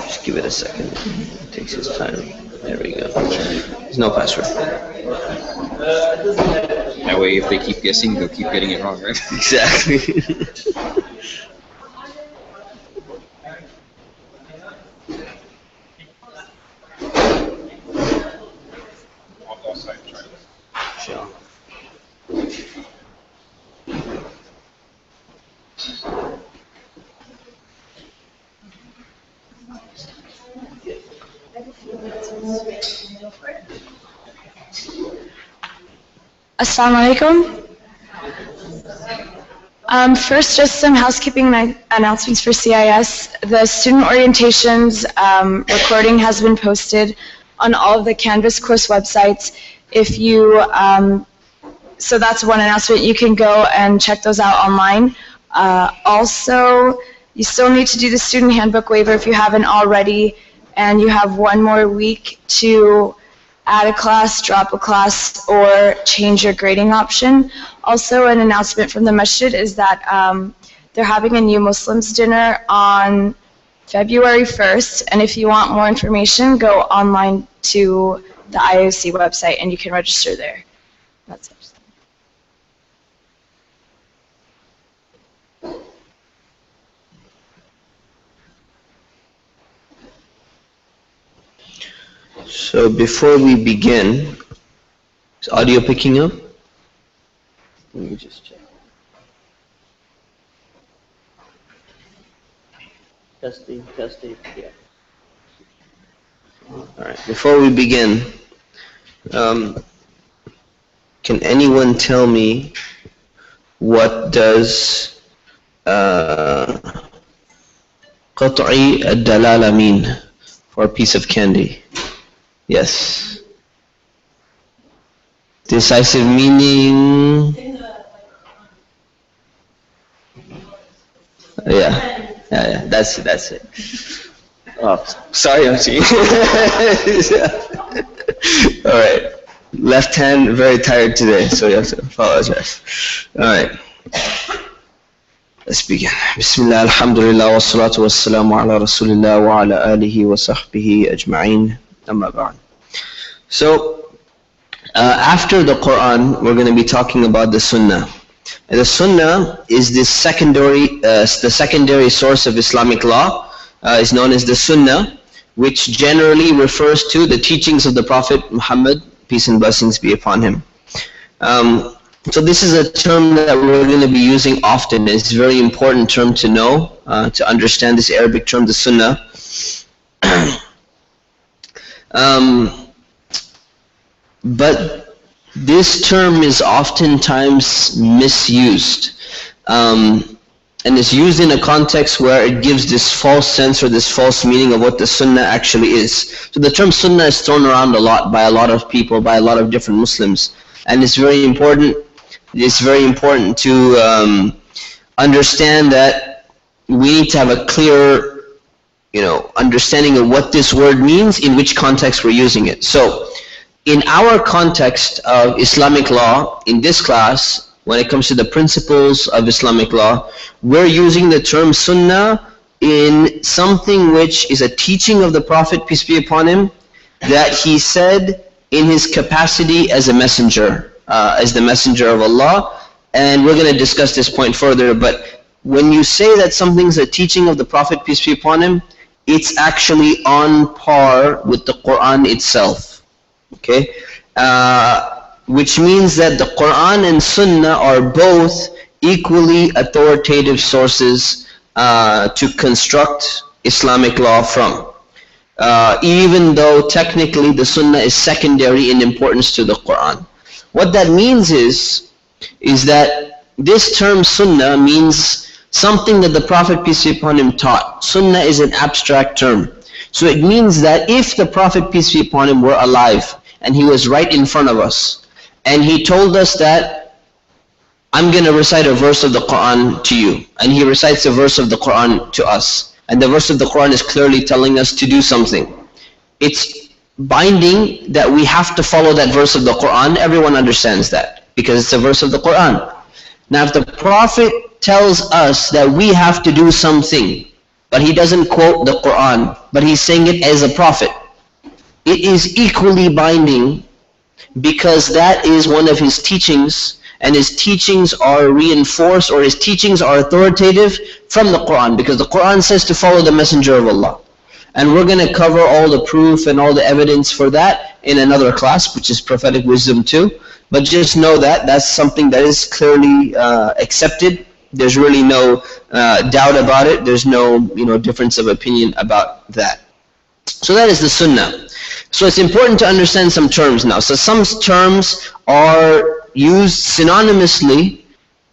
Just give it a second. It takes its time. There we go. There's no password. That way, if they keep guessing, they'll keep getting it wrong, right? Exactly. Sure. Assalamu alaikum. First, just some housekeeping announcements for CIS. The student orientations recording has been posted on all of the Canvas course websites. If you, so that's one announcement. You can go and check those out online. Also, you still need to do the student handbook waiver if you haven't already, and you have one more week to add a class, drop a class, or change your grading option. Also, an announcement from the masjid is that they're having a new Muslims dinner on February 1st, and if you want more information, go online to the IOC website and you can register there. That's it. So before we begin, is audio picking up? Let me just check. Testing, yeah. Alright, before we begin, can anyone tell me what does قطعي الدلالة mean for a piece of candy? Yes. Decisive meaning. Yeah, that's it. Oh, sorry, Auntie. All right. Left hand very tired today, so you have to apologize. All right. Let's begin. Bismillah, alhamdulillah, wassalatu wassalamu ala rasulillah wa ala alihi wa sahbihi ajma'in. Amma ba'd. So, after the Quran, we're going to be talking about the Sunnah. And the Sunnah is the secondary source of Islamic law, is known as the Sunnah, which generally refers to the teachings of the Prophet Muhammad, peace and blessings be upon him. So this is a term that we're going to be using often. It's a very important term to know, to understand this Arabic term, the Sunnah. But this term is oftentimes misused, and it's used in a context where it gives this false sense or this false meaning of what the Sunnah actually is. So the term Sunnah is thrown around a lot by a lot of people, by a lot of different Muslims, and it's very important. It's very important to understand that we need to have a clear, understanding of what this word means, in which context we're using it. So, in our context of Islamic law, in this class, when it comes to the principles of Islamic law, we're using the term Sunnah in something which is a teaching of the Prophet, peace be upon him, that he said in his capacity as a messenger, as the messenger of Allah. And we're going to discuss this point further, but when you say that something's a teaching of the Prophet, peace be upon him, it's actually on par with the Quran itself. Okay, which means that the Quran and Sunnah are both equally authoritative sources to construct Islamic law from, even though technically the Sunnah is secondary in importance to the Quran. What that means is that this term Sunnah means something that the Prophet, peace be upon him, taught. Sunnah is an abstract term. So it means that if the Prophet, peace be upon him, were alive and he was right in front of us and he told us that I'm going to recite a verse of the Quran to you, and he recites a verse of the Quran to us, and the verse of the Quran is clearly telling us to do something, it's binding that we have to follow that verse of the Quran. Everyone understands that because it's a verse of the Quran. Now if the Prophet tells us that we have to do something, but he doesn't quote the Quran, but he's saying it as a prophet, it is equally binding, because that is one of his teachings, and his teachings are reinforced, or his teachings are authoritative from the Quran, because the Quran says to follow the Messenger of Allah. And we're going to cover all the proof and all the evidence for that in another class, which is prophetic wisdom too. But just know that that's something that is clearly accepted. There's really no doubt about it. There's no difference of opinion about that. So that is the Sunnah. So it's important to understand some terms now. So some terms are used synonymously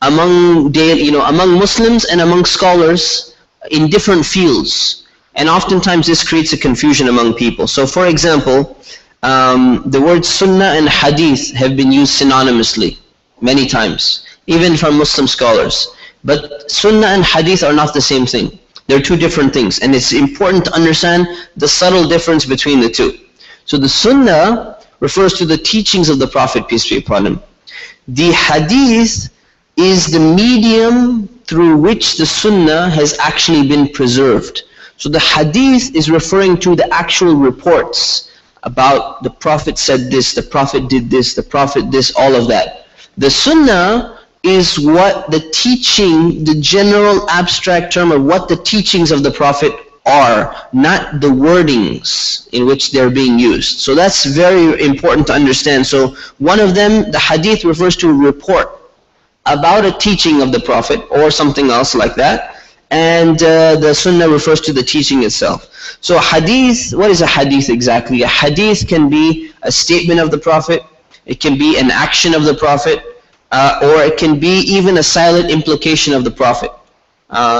among Muslims and among scholars in different fields. And oftentimes this creates a confusion among people. So for example, the words Sunnah and Hadith have been used synonymously many times, even from Muslim scholars. But Sunnah and Hadith are not the same thing. They're two different things, and it's important to understand the subtle difference between the two. So the Sunnah refers to the teachings of the Prophet, peace be upon him. The Hadith is the medium through which the Sunnah has actually been preserved. So the Hadith is referring to the actual reports about the Prophet said this, the Prophet did this, the Prophet this, all of that. The Sunnah is what the teaching, the general abstract term of what the teachings of the Prophet are, not the wordings in which they're being used. So that's very important to understand. So one of them, the Hadith, refers to a report about a teaching of the Prophet or something else like that. And the Sunnah refers to the teaching itself. So Hadith, what is a Hadith exactly? A Hadith can be a statement of the Prophet, it can be an action of the Prophet, or it can be even a silent implication of the Prophet.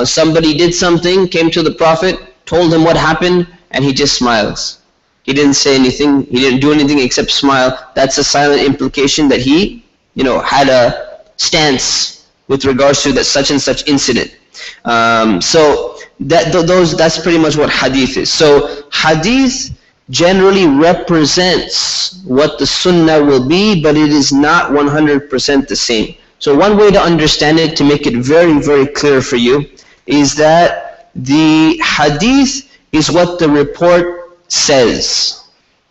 Somebody did something, came to the Prophet, told him what happened, and he just smiles. He didn't say anything, he didn't do anything except smile. That's a silent implication that he, had a stance with regards to that such and such incident. So that's pretty much what Hadith is. So Hadith generally represents what the Sunnah will be, but it is not 100% the same. So one way to understand it, to make it very, very clear for you, is that the Hadith is what the report says,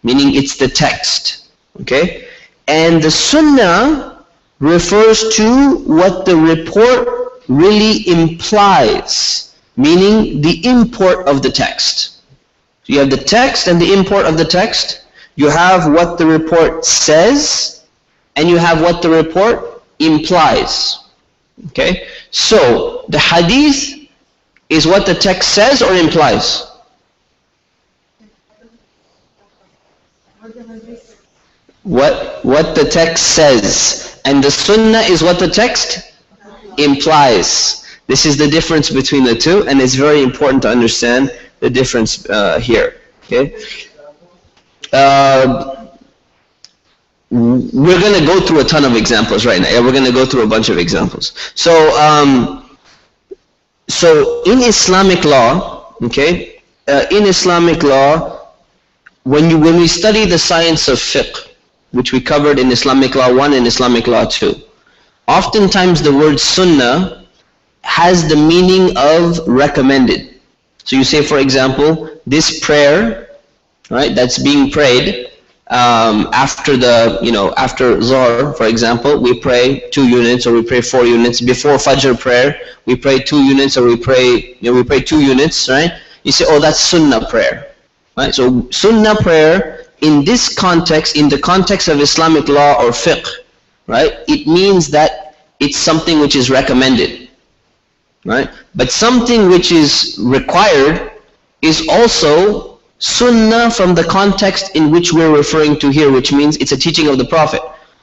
meaning it's the text, okay? And the Sunnah refers to what the report really implies, meaning the import of the text. So you have the text and the import of the text. You have what the report says, and you have what the report implies. Okay? So the Hadith is what the text says or implies? What the text says. And the Sunnah is what the text implies. This is the difference between the two, and it's very important to understand the difference here. Okay? We're going to go through a ton of examples right now. Yeah, we're going to go through a bunch of examples. So in Islamic law, okay, in Islamic law, when we study the science of fiqh, which we covered in Islamic law 1 and Islamic law 2, oftentimes the word sunnah has the meaning of recommended. So you say, for example, this prayer, right, that's being prayed after after Zuhr, for example, we pray 2 units or we pray 4 units. Before Fajr prayer, we pray 2 units or we pray 2 units, right? You say, oh, that's Sunnah prayer, right? So Sunnah prayer in this context, in the context of Islamic law or fiqh, right? It means that it's something which is recommended, right? But something which is required is also Sunnah from the context in which we're referring to here, which means it's a teaching of the Prophet.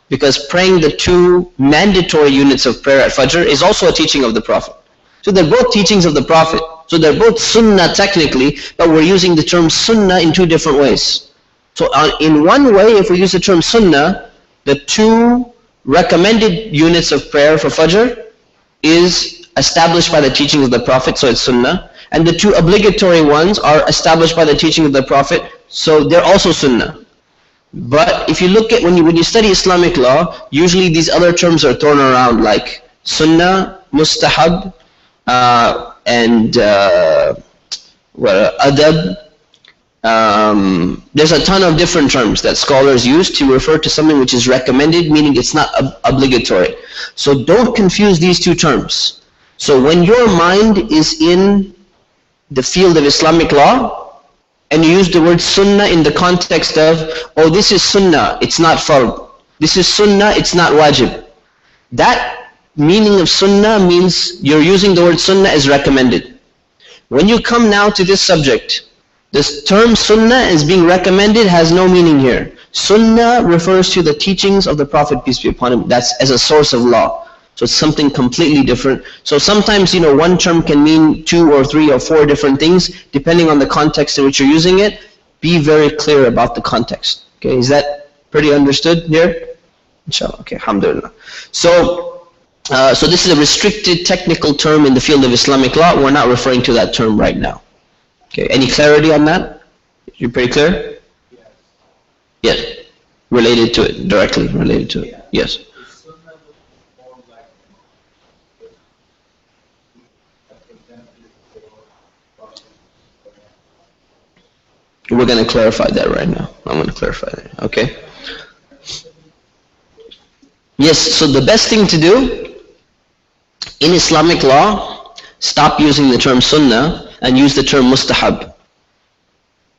Because praying the 2 mandatory units of prayer at Fajr is also a teaching of the Prophet. So they're both teachings of the Prophet. So they're both Sunnah technically, but we're using the term Sunnah in 2 different ways. So in one way, if we use the term Sunnah, the 2 recommended units of prayer for Fajr is established by the teaching of the Prophet, so it's Sunnah. And the 2 obligatory ones are established by the teaching of the Prophet, so they're also Sunnah. But if you look at, when you study Islamic law, usually these other terms are thrown around like Sunnah, Mustahab, and adab. There's a ton of different terms that scholars use to refer to something which is recommended, meaning it's not obligatory. So don't confuse these two terms. So when your mind is in the field of Islamic law, and you use the word sunnah in the context of, oh, this is sunnah, it's not fard. This is sunnah, it's not wajib. That meaning of sunnah means you're using the word sunnah as recommended. When you come now to this subject, this term sunnah is being recommended has no meaning here. Sunnah refers to the teachings of the Prophet, peace be upon him. That's as a source of law. So it's something completely different. So sometimes, one term can mean 2 or 3 or 4 different things, depending on the context in which you're using it. Be very clear about the context. Okay, is that pretty understood here? Inshallah. Okay, alhamdulillah. So this is a restricted technical term in the field of Islamic law. We're not referring to that term right now. Okay, any clarity on that? You're pretty clear? Yes. Related to it, directly related to it. Yes. We're going to clarify that right now. I'm going to clarify that. Okay. Yes, so the best thing to do in Islamic law, stop using the term sunnah and use the term mustahab.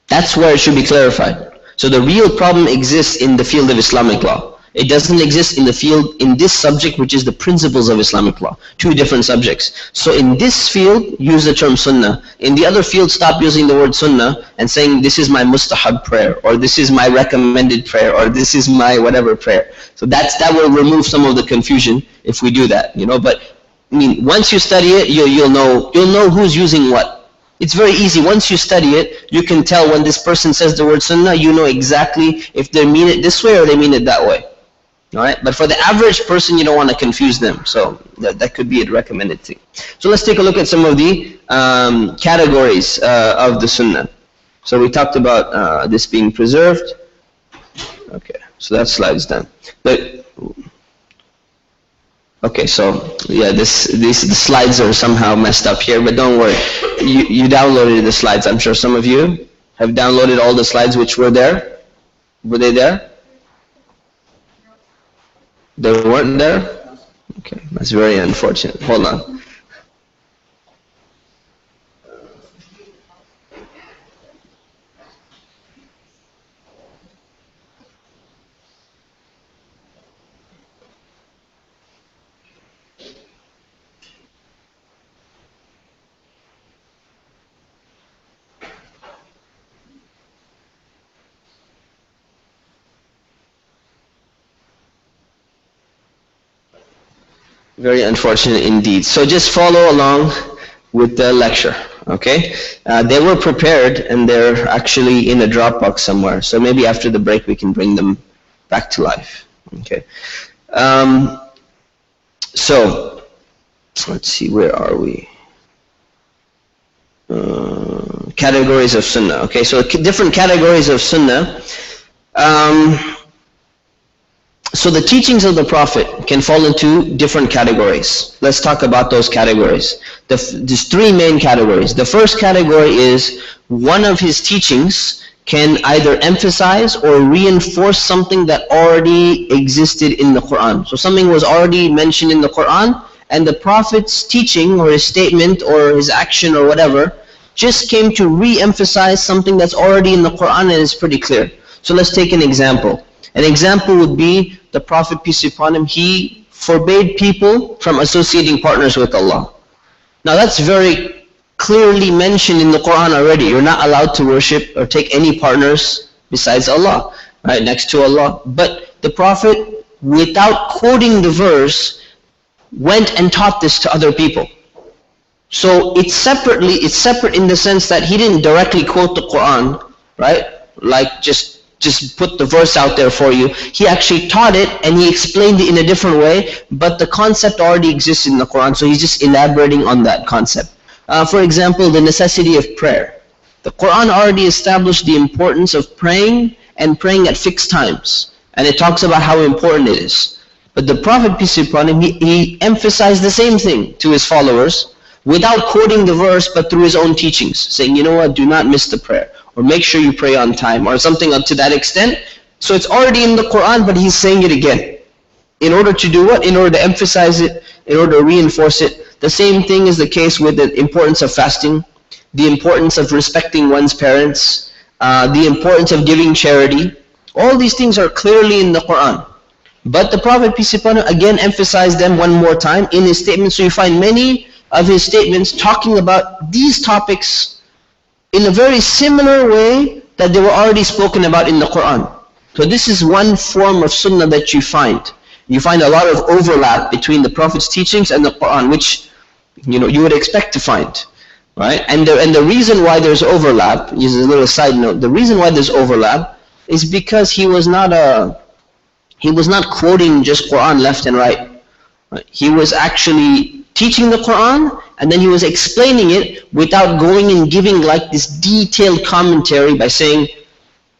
That's where it should be clarified. So the real problem exists in the field of Islamic law. It doesn't exist in the field, in this subject, which is the principles of Islamic law. 2 different subjects. So in this field, use the term sunnah. In the other field, stop using the word sunnah and saying, this is my mustahab prayer, or this is my recommended prayer, or this is my whatever prayer. So that will remove some of the confusion if we do that, But once you study it, you'll know who's using what. It's very easy. Once you study it, you can tell when this person says the word sunnah, you know exactly if they mean it this way or they mean it that way. Alright? But for the average person, you don't want to confuse them. So that could be a recommended thing. So let's take a look at some of the categories of the sunnah. So we talked about this being preserved. Okay, so that slide's done. Okay, so yeah, the slides are somehow messed up here, but don't worry. You downloaded the slides. I'm sure some of you have downloaded all the slides which were there. Were they there? They weren't there? Okay, that's very unfortunate. Hold on. Very unfortunate indeed. So just follow along with the lecture, okay? They were prepared and they're actually in a Dropbox somewhere. So maybe after the break we can bring them back to life, okay? So let's see, where are we? Categories of sunnah. Okay, so different categories of sunnah. So the teachings of the Prophet can fall into different categories. Let's talk about those categories. There's 3 main categories. The first category is one of his teachings can either emphasize or reinforce something that already existed in the Quran. So something was already mentioned in the Quran, and the Prophet's teaching or his statement or his action or whatever just came to re-emphasize something that's already in the Quran and is pretty clear. So let's take an example. An example would be the Prophet, peace be upon him, he forbade people from associating partners with Allah. Now that's very clearly mentioned in the Quran already. You're not allowed to worship or take any partners besides Allah, right, next to Allah. But the Prophet, without quoting the verse, went and taught this to other people. So it's separate in the sense that he didn't directly quote the Quran, right? Like just put the verse out there for you. He actually taught it and he explained it in a different way, but the concept already exists in the Quran, so he's just elaborating on that concept. For example, the necessity of prayer. The Quran already established the importance of praying and praying at fixed times, and it talks about how important it is. But the Prophet, peace be upon him, he emphasized the same thing to his followers, without quoting the verse, but through his own teachings, saying, you know what, do not miss the prayer, or make sure you pray on time, or something to that extent. So it's already in the Quran, but he's saying it again. In order to do what? In order to emphasize it, in order to reinforce it. The same thing is the case with the importance of fasting, the importance of respecting one's parents, the importance of giving charity. All these things are clearly in the Quran. But the Prophet, peace be upon him, again emphasized them one more time in his statements. So you find many of his statements talking about these topics in a very similar way that they were already spoken about in the Quran. So this is one form of sunnah that you find. You find a lot of overlap between the Prophet's teachings and the Quran, which you would expect to find, right? And the reason why there's overlap, is a little side note, the reason why there's overlap is because he was not quoting just Quran left and right. He was actually teaching the Quran, and then he was explaining it without going and giving like this detailed commentary by saying,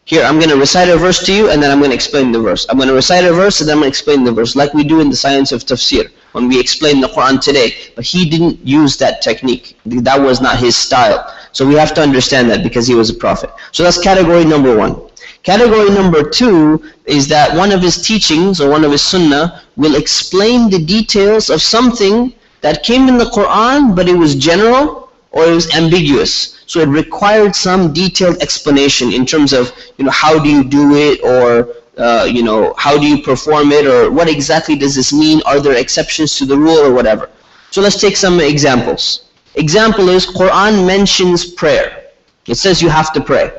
here, I'm going to recite a verse to you, and then I'm going to explain the verse. I'm going to recite a verse, and then I'm going to explain the verse, like we do in the science of tafsir, when we explain the Quran today. But he didn't use that technique. That was not his style. So we have to understand that because he was a prophet. So that's category number one. Category number two is that one of his teachings, or one of his sunnah, will explain the details of something that came in the Quran, but it was general, or it was ambiguous. So it required some detailed explanation in terms of, how do you do it, or how do you perform it, or what exactly does this mean? Are there exceptions to the rule, or whatever? So let's take some examples. Example is, Quran mentions prayer. It says you have to pray.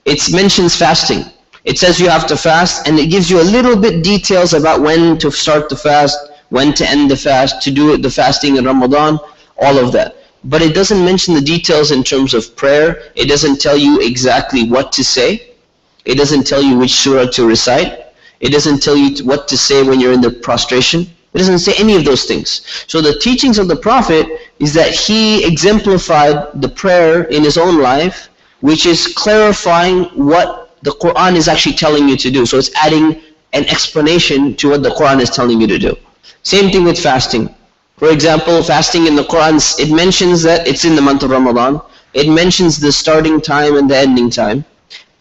It mentions fasting. It says you have to fast, and it gives you a little bit details about when to start the fast, when to end the fast, to do the fasting in Ramadan, all of that. But it doesn't mention the details in terms of prayer. It doesn't tell you exactly what to say. It doesn't tell you which surah to recite. It doesn't tell you what to say when you're in the prostration. It doesn't say any of those things. So the teachings of the Prophet is that he exemplified the prayer in his own life, which is clarifying what the Quran is actually telling you to do. So it's adding an explanation to what the Quran is telling you to do. Same thing with fasting. For example, fasting in the Quran, it mentions that it's in the month of Ramadan. It mentions the starting time and the ending time.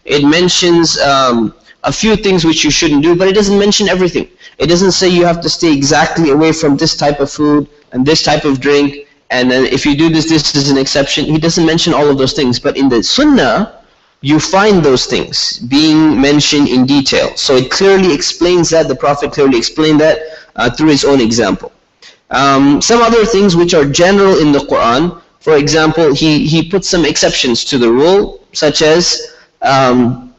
It mentions a few things which you shouldn't do, but it doesn't mention everything. It doesn't say you have to stay exactly away from this type of food and this type of drink, and then if you do this, this is an exception. He doesn't mention all of those things. But in the Sunnah, you find those things being mentioned in detail. So it clearly explains that, the Prophet clearly explained that through his own example. Some other things which are general in the Quran, for example, he put some exceptions to the rule, such as the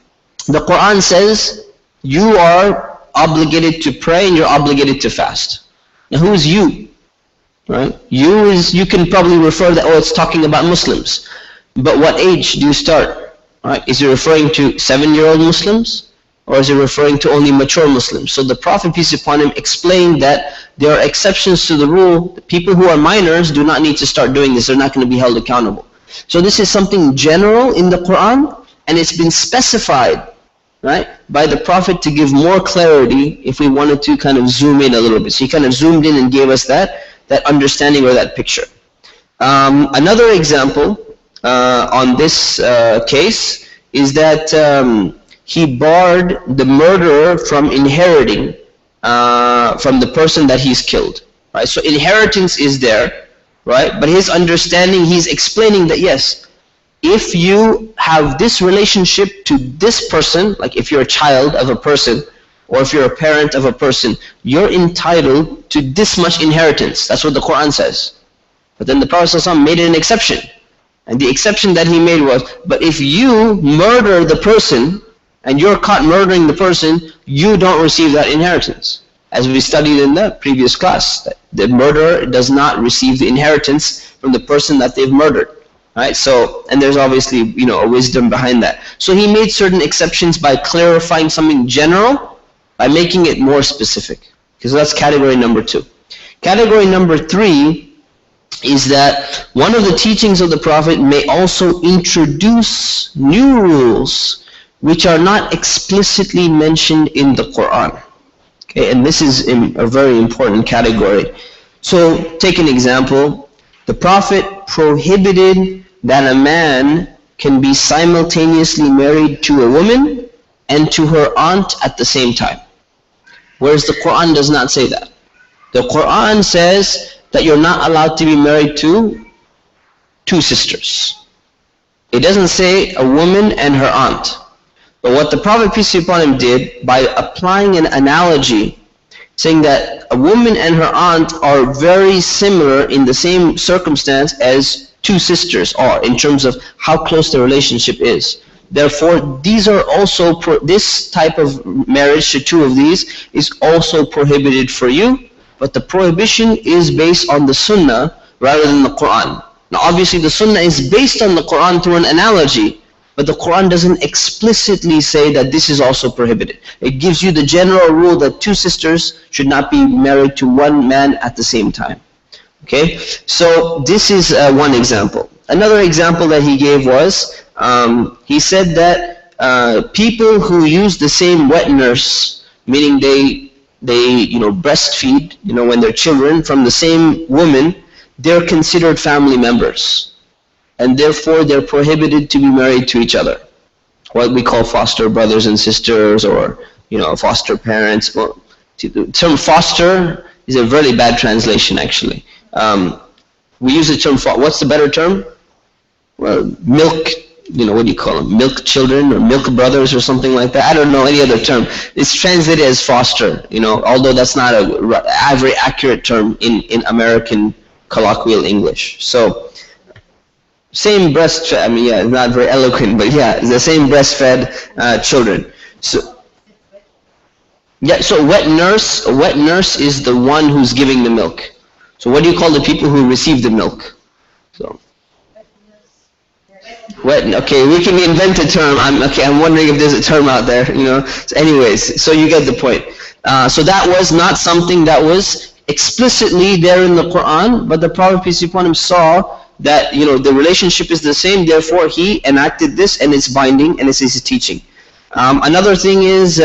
Quran says you are obligated to pray and you're obligated to fast. Now who is you? Right? You can probably refer that, it's talking about Muslims. But what age do you start? Right? Is it referring to 7-year-old Muslims? Or is it referring to only mature Muslims? So the Prophet, peace be upon him, explained that there are exceptions to the rule. People who are minors do not need to start doing this. They're not going to be held accountable. So this is something general in the Quran, and it's been specified, right, by the Prophet to give more clarity if we wanted to kind of zoom in a little bit. So he kind of zoomed in and gave us that understanding or that picture. Another example on this case is that he barred the murderer from inheriting from the person that he's killed. Right? So inheritance is there, right? But his understanding, he's explaining that yes, if you have this relationship to this person, like if you're a child of a person, or if you're a parent of a person, you're entitled to this much inheritance. That's what the Quran says. But then the Prophet ﷺ made an exception. And the exception that he made was, but if you murder the person, and you're caught murdering the person, you don't receive that inheritance. As we studied in the previous class, the murderer does not receive the inheritance from the person that they've murdered. Right? So, and there's obviously, a wisdom behind that. So he made certain exceptions by clarifying something general, by making it more specific. Okay, so that's category number 2. Category number 3 is that one of the teachings of the Prophet may also introduce new rules which are not explicitly mentioned in the Quran. Okay, and this is a very important category. So take an example. The Prophet prohibited that a man can be simultaneously married to a woman and to her aunt at the same time. Whereas the Quran does not say that. The Quran says that you're not allowed to be married to two sisters. It doesn't say a woman and her aunt. But what the Prophet, peace be upon him, did by applying an analogy, saying that a woman and her aunt are very similar in the same circumstance as two sisters are in terms of how close the relationship is. Therefore, these are also this type of marriage to two of these is also prohibited for you, but the prohibition is based on the Sunnah rather than the Quran. Now obviously the Sunnah is based on the Quran through an analogy, but the Quran doesn't explicitly say that this is also prohibited. It gives you the general rule that two sisters should not be married to one man at the same time. Okay, so this is one example. Another example that he gave was, he said that people who use the same wet nurse, meaning they breastfeed, when they're children from the same woman, they're considered family members. And therefore they're prohibited to be married to each other. What we call foster brothers and sisters, or foster parents. Well, the term foster is a very bad translation actually. We use the term, what's the better term? Well, milk, what do you call them? Milk children or milk brothers or something like that. I don't know any other term. It's translated as foster, although that's not a very accurate term in American colloquial English. So, same breastfed, it's not very eloquent, but yeah, it's the same breastfed children. So a wet nurse is the one who's giving the milk. So what do you call the people who receive the milk? So okay, we can invent a term. I'm wondering if there's a term out there, So anyways, so you get the point. So that was not something that was explicitly there in the Quran, but the Prophet, peace be upon him, saw that the relationship is the same, therefore he enacted this and it's binding and it's his teaching. Another thing is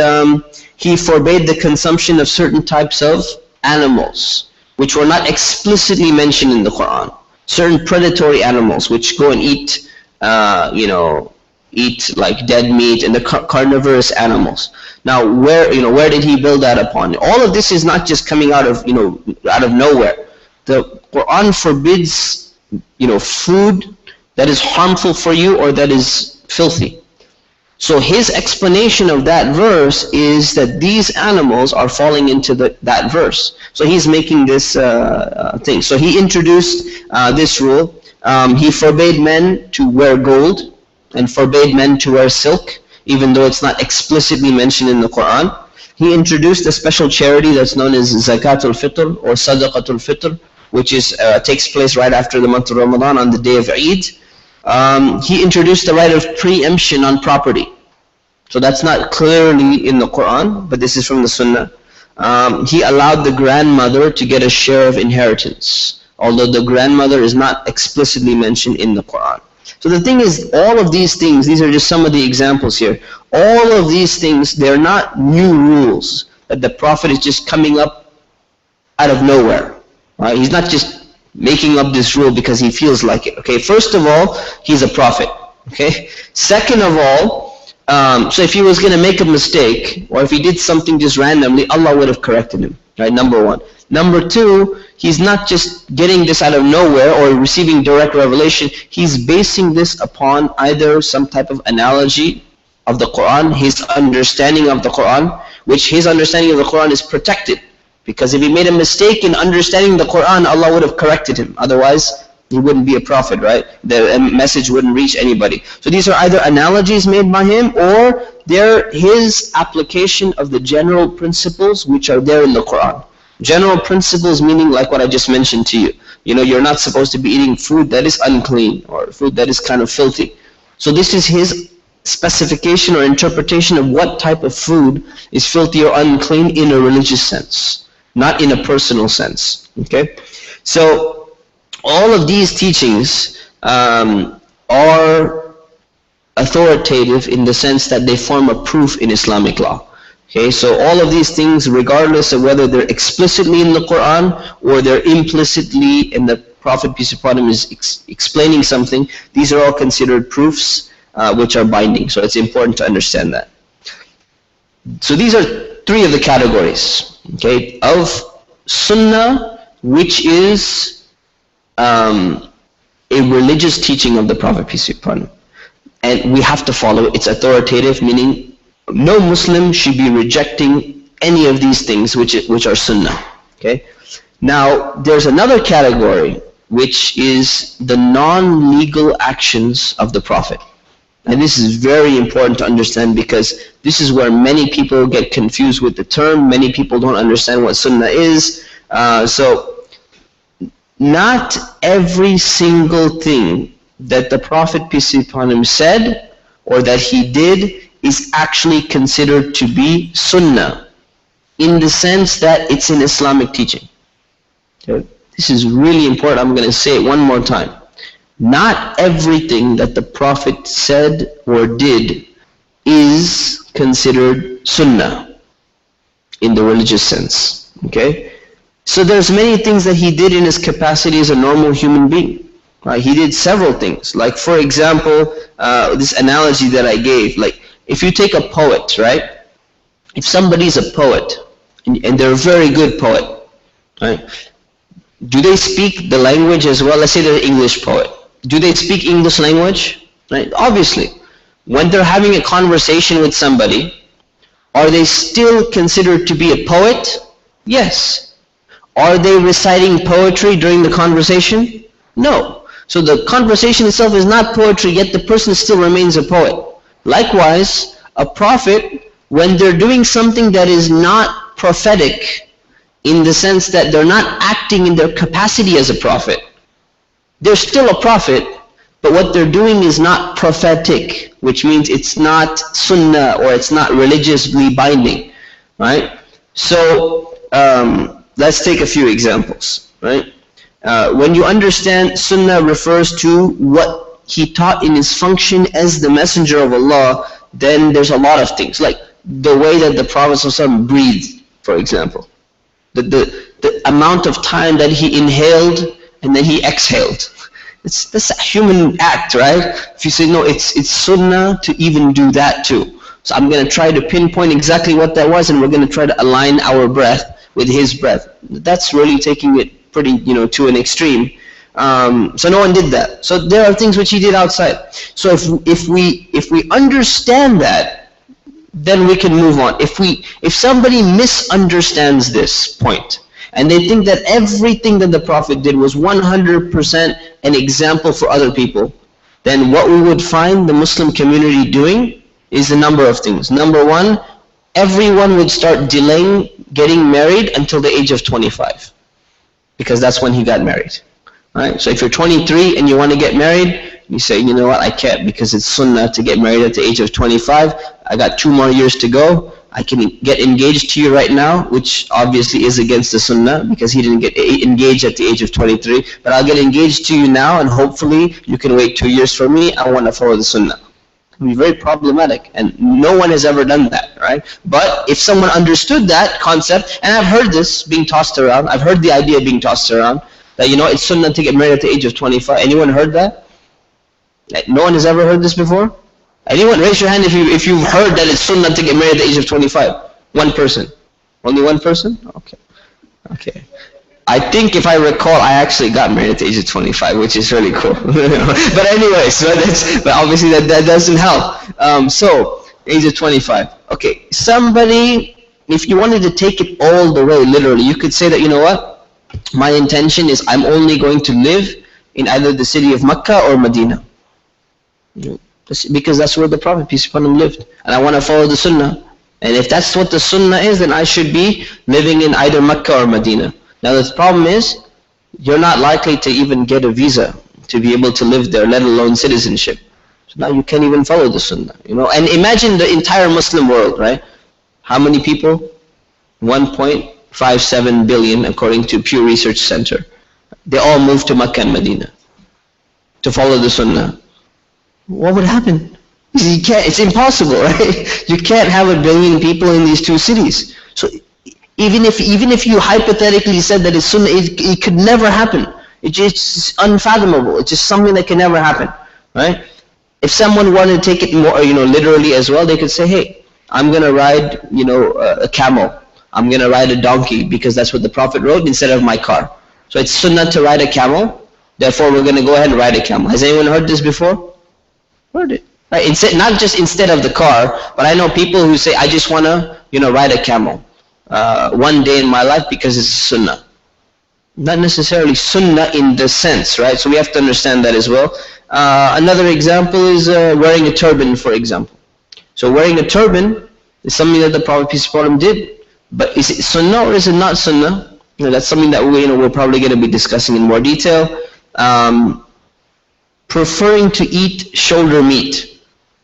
he forbade the consumption of certain types of animals which were not explicitly mentioned in the Quran. Certain predatory animals which go and eat like dead meat, and the carnivorous animals. Now where did he build that upon? All of this is not just coming out of nowhere. The Quran forbids food that is harmful for you or that is filthy. So his explanation of that verse is that these animals are falling into that verse. So he's making this thing. So he introduced this rule. He forbade men to wear gold and forbade men to wear silk, even though it's not explicitly mentioned in the Quran. He introduced a special charity that's known as Zakatul Fitr or Sadaqatul Fitr, which takes place right after the month of Ramadan on the day of Eid. He introduced the right of preemption on property. So that's not clearly in the Quran, but this is from the Sunnah. He allowed the grandmother to get a share of inheritance, although the grandmother is not explicitly mentioned in the Quran. So the thing is, all of these things, these are just some of the examples here. All of these things, they're not new rules that the Prophet is just coming up out of nowhere. He's not just making up this rule because he feels like it. Okay, first of all, he's a prophet. Okay, second of all, so if he was going to make a mistake, or if he did something just randomly, Allah would have corrected him. Right, number one. Number two, he's not just getting this out of nowhere or receiving direct revelation. He's basing this upon either some type of analogy of the Quran, his understanding of the Quran, which his understanding of the Quran is protected. Because if he made a mistake in understanding the Quran, Allah would have corrected him. Otherwise, he wouldn't be a prophet, right? The message wouldn't reach anybody. So these are either analogies made by him, or they're his application of the general principles which are there in the Quran. General principles meaning like what I just mentioned to you. You're not supposed to be eating food that is unclean, or food that is kind of filthy. So this is his specification or interpretation of what type of food is filthy or unclean in a religious sense, not in a personal sense. Okay? So all of these teachings are authoritative in the sense that they form a proof in Islamic law. Okay, so all of these things, regardless of whether they're explicitly in the Quran or they're implicitly in the Prophet, peace be upon him, is explaining something, these are all considered proofs which are binding. So it's important to understand that. So these are three of the categories, okay, of sunnah, which is a religious teaching of the Prophet, peace be upon him. And we have to follow it. It's authoritative, meaning no Muslim should be rejecting any of these things which are sunnah. Okay. Now there's another category which is the non-legal actions of the Prophet. And this is very important to understand because this is where many people get confused with the term. Many people don't understand what sunnah is. So not every single thing that the Prophet, peace be upon him, said or that he did is actually considered to be sunnah, in the sense that it's an Islamic teaching. Okay? This is really important. I'm going to say it one more time. Not everything that the Prophet said or did is considered sunnah in the religious sense. Okay? So there's many things that he did in his capacity as a normal human being. Right? He did several things. Like, for example, this analogy that I gave, like if you take a poet, right? If somebody's a poet, and they're a very good poet, right? Do they speak the language as well? Let's say they're an English poet. Do they speak English language? Right? Obviously. When they're having a conversation with somebody, are they still considered to be a poet? Yes. Are they reciting poetry during the conversation? No. So the conversation itself is not poetry, yet the person still remains a poet. Likewise, a prophet, when they're doing something that is not prophetic, in the sense that they're not acting in their capacity as a prophet, they're still a prophet, but what they're doing is not prophetic, which means it's not sunnah or it's not religiously binding, right? So let's take a few examples, right? When you understand sunnah refers to what he taught in his function as the messenger of Allah, then there's a lot of things, like the way that the Prophet ﷺ breathed, for example. The amount of time that he inhaled and then he exhaled. That's a human act, right? If you say, no, it's sunnah to even do that too. So I'm going to try to pinpoint exactly what that was, and we're going to try to align our breath with his breath. That's really taking it pretty, to an extreme. So no one did that. So there are things which he did outside. So if we understand that, then we can move on. If somebody misunderstands this point, and they think that everything that the Prophet did was 100% an example for other people, then what we would find the Muslim community doing is a number of things. Number one, everyone would start delaying getting married until the age of 25. Because that's when he got married. Right? So if you're 23 and you want to get married, you say, you know what, I can't because it's sunnah to get married at the age of 25. I got 2 more years to go. I can get engaged to you right now, which obviously is against the sunnah because he didn't get engaged at the age of 23. But I'll get engaged to you now, and hopefully you can wait 2 years for me. I want to follow the sunnah. It can be very problematic, and no one has ever done that, right? But if someone understood that concept, and I've heard this being tossed around, I've heard the idea being tossed around, that it's sunnah to get married at the age of 25. Anyone heard that? No one has ever heard this before? Anyone? Raise your hand if you've heard that it's sunnah to get married at the age of 25. One person. Only one person? Okay. I think if I recall, I actually got married at the age of 25, which is really cool. But anyway, but obviously that doesn't help. So, age of 25. Okay, somebody, if you wanted to take it all the way, literally, you could say that, you know what? My intention is I'm only going to live in either the city of Mecca or Medina. Because that's where the Prophet, peace be upon him, lived. And I want to follow the sunnah. And if that's what the sunnah is, then I should be living in either Mecca or Medina. Now the problem is, you're not likely to even get a visa to be able to live there, let alone citizenship. So now you can't even follow the sunnah. And imagine the entire Muslim world, right? How many people? 1.57 billion according to Pew Research Center. They all moved to Mecca and Medina to follow the sunnah. What would happen? You can't. It's impossible, right? You can't have 1 billion people in these 2 cities. So even if you hypothetically said that it's sunnah, it could never happen. It's just unfathomable. It's just something that can never happen, right? If someone wanted to take it more, literally as well, they could say, hey, I'm going to ride, a camel. I'm going to ride a donkey because that's what the Prophet rode instead of my car. So it's sunnah to ride a camel. Therefore, we're going to go ahead and ride a camel. Has anyone heard this before? Heard it. Right? Not just instead of the car, but I know people who say, I just want to, ride a camel one day in my life because it's sunnah. Not necessarily sunnah in the sense, right? So we have to understand that as well. Another example is wearing a turban, for example. So wearing a turban is something that the Prophet peace be upon him did. But is it sunnah or is it not sunnah? That's something that we're probably going to be discussing in more detail. Preferring to eat shoulder meat,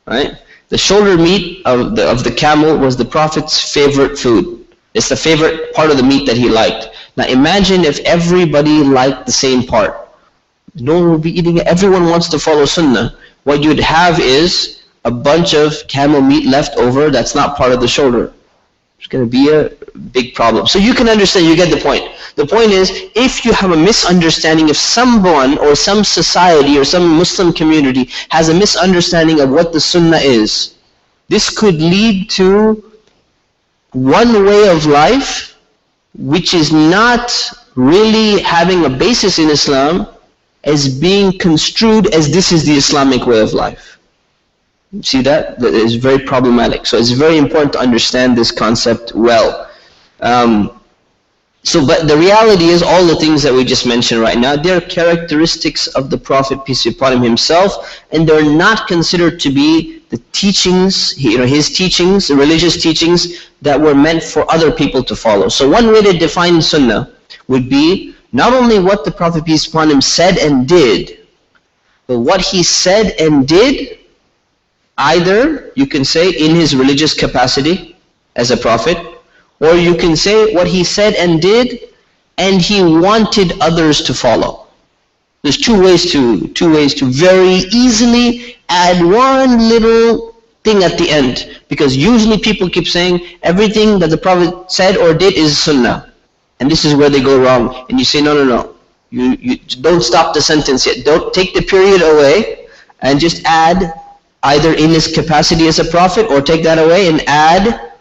right? The shoulder meat of the camel was the Prophet's favorite food. It's the favorite part of the meat that he liked. Now imagine if everybody liked the same part. No one will be eating it. Everyone wants to follow sunnah. What you'd have is a bunch of camel meat left over that's not part of the shoulder. It's going to be a big problem. So you can understand, you get the point. The point is, if you have a misunderstanding, if someone or some society or some Muslim community has a misunderstanding of what the sunnah is, this could lead to one way of life which is not really having a basis in Islam as being construed as this is the Islamic way of life. See that? That is very problematic. So it's very important to understand this concept well. But the reality is all the things that we just mentioned right now, they're characteristics of the Prophet, peace be upon him himself, and they're not considered to be the teachings, his teachings, the religious teachings that were meant for other people to follow. So one way to define sunnah would be not only what the Prophet, peace be upon him, said and did, but what he said and did, either you can say in his religious capacity as a prophet, or you can say what he said and did, and he wanted others to follow. There's two ways to very easily add one little thing at the end, because usually people keep saying everything that the Prophet said or did is sunnah, and this is where they go wrong. And you say no. You don't stop the sentence yet. Don't take the period away, and just add either in his capacity as a prophet, or take that away and add,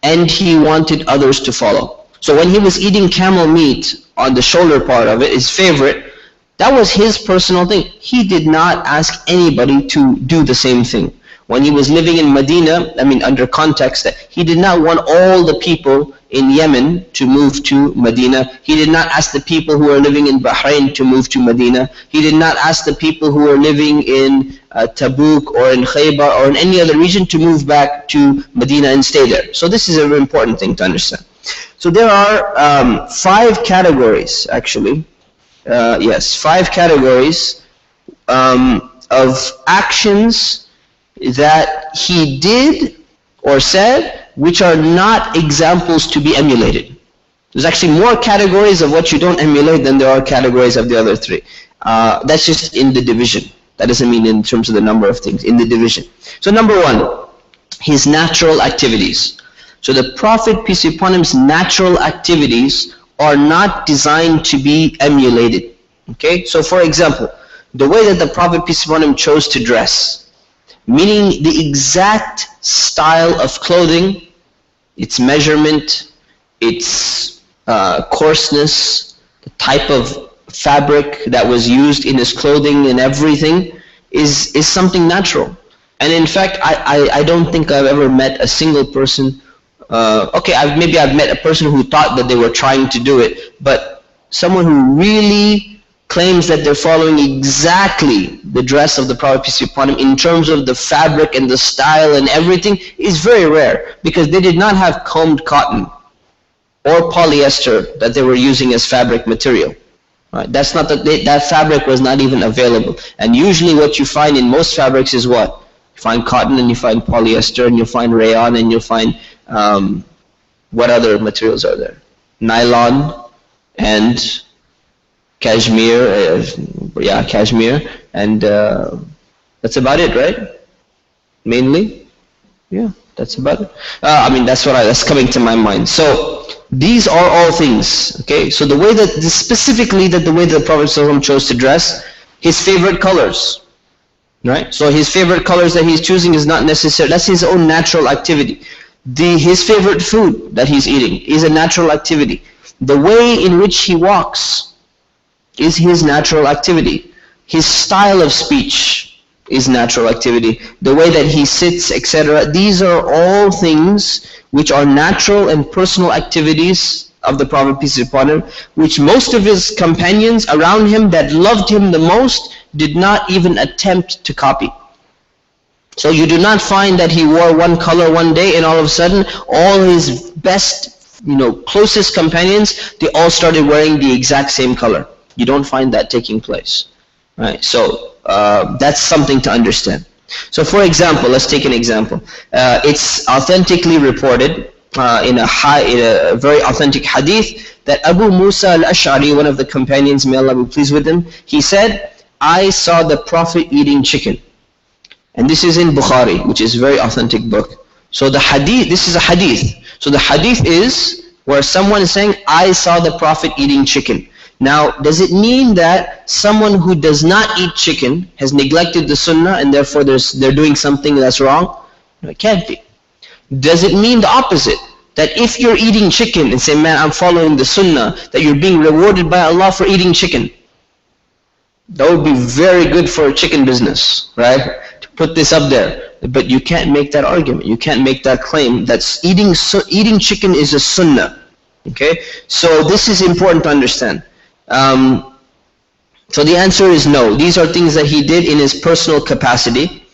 and he wanted others to follow. So when he was eating camel meat on the shoulder part of it, his favorite, that was his personal thing. He did not ask anybody to do the same thing. When he was living in Medina, under context, that he did not want all the people in Yemen to move to Medina. He did not ask the people who were living in Bahrain to move to Medina. He did not ask the people who were living in Tabuk or in Khaybar or in any other region to move back to Medina and stay there. So this is a very important thing to understand. So there are 5 categories, actually. 5 categories of actions that he did or said which are not examples to be emulated. There's actually more categories of what you don't emulate than there are categories of the other 3. That's just in the division. That doesn't mean in terms of the number of things, in the division. So number 1, his natural activities. So the Prophet, peace be upon him's natural activities are not designed to be emulated. Okay? So for example, the way that the Prophet, peace be upon him, chose to dress, meaning the exact style of clothing, its measurement, its coarseness, the type of fabric that was used in his clothing and everything is something natural. And in fact, I don't think I've ever met a single person, maybe I've met a person who thought that they were trying to do it, but someone who really claims that they're following exactly the dress of the Prophet, peace be upon him, in terms of the fabric and the style and everything, is very rare, because they did not have combed cotton or polyester that they were using as fabric material. Right? That's not that fabric was not even available. And usually what you find in most fabrics is what? You find cotton, and you find polyester, and you find rayon, and you find what other materials are there? Nylon and cashmere, cashmere, and that's about it, right? Mainly, yeah, That's about it. That's coming to my mind. So these are all things. Okay. So the way that specifically the way the Prophet ﷺ chose to dress, his favorite colors. Right? So his favorite colors that he's choosing is not necessary. That's his own natural activity. His favorite food that he's eating is a natural activity. The way in which he walks is his natural activity. His style of speech is natural activity. The way that he sits, etc. These are all things which are natural and personal activities of the Prophet, peace be upon him, which most of his companions around him that loved him the most did not even attempt to copy. So you do not find that he wore one color one day and all of a sudden all his best, closest companions, they all started wearing the exact same color. You don't find that taking place. Right? So that's something to understand. So for example, let's take an example. It's authentically reported in a very authentic hadith that Abu Musa al-Ash'ari, one of the companions, may Allah be pleased with him, he said, I saw the Prophet eating chicken. And this is in Bukhari, which is a very authentic book. So the hadith, this is a hadith. So the hadith is where someone is saying, I saw the Prophet eating chicken. Now, does it mean that someone who does not eat chicken has neglected the sunnah and therefore they're doing something that's wrong? No, it can't be. Does it mean the opposite? That if you're eating chicken and say, man, I'm following the sunnah, that you're being rewarded by Allah for eating chicken? That would be very good for a chicken business, right? To put this up there. But you can't make that argument. You can't make that claim. That's eating chicken is a sunnah. Okay? So this is important to understand. So the answer is no. These are things that he did in his personal capacity.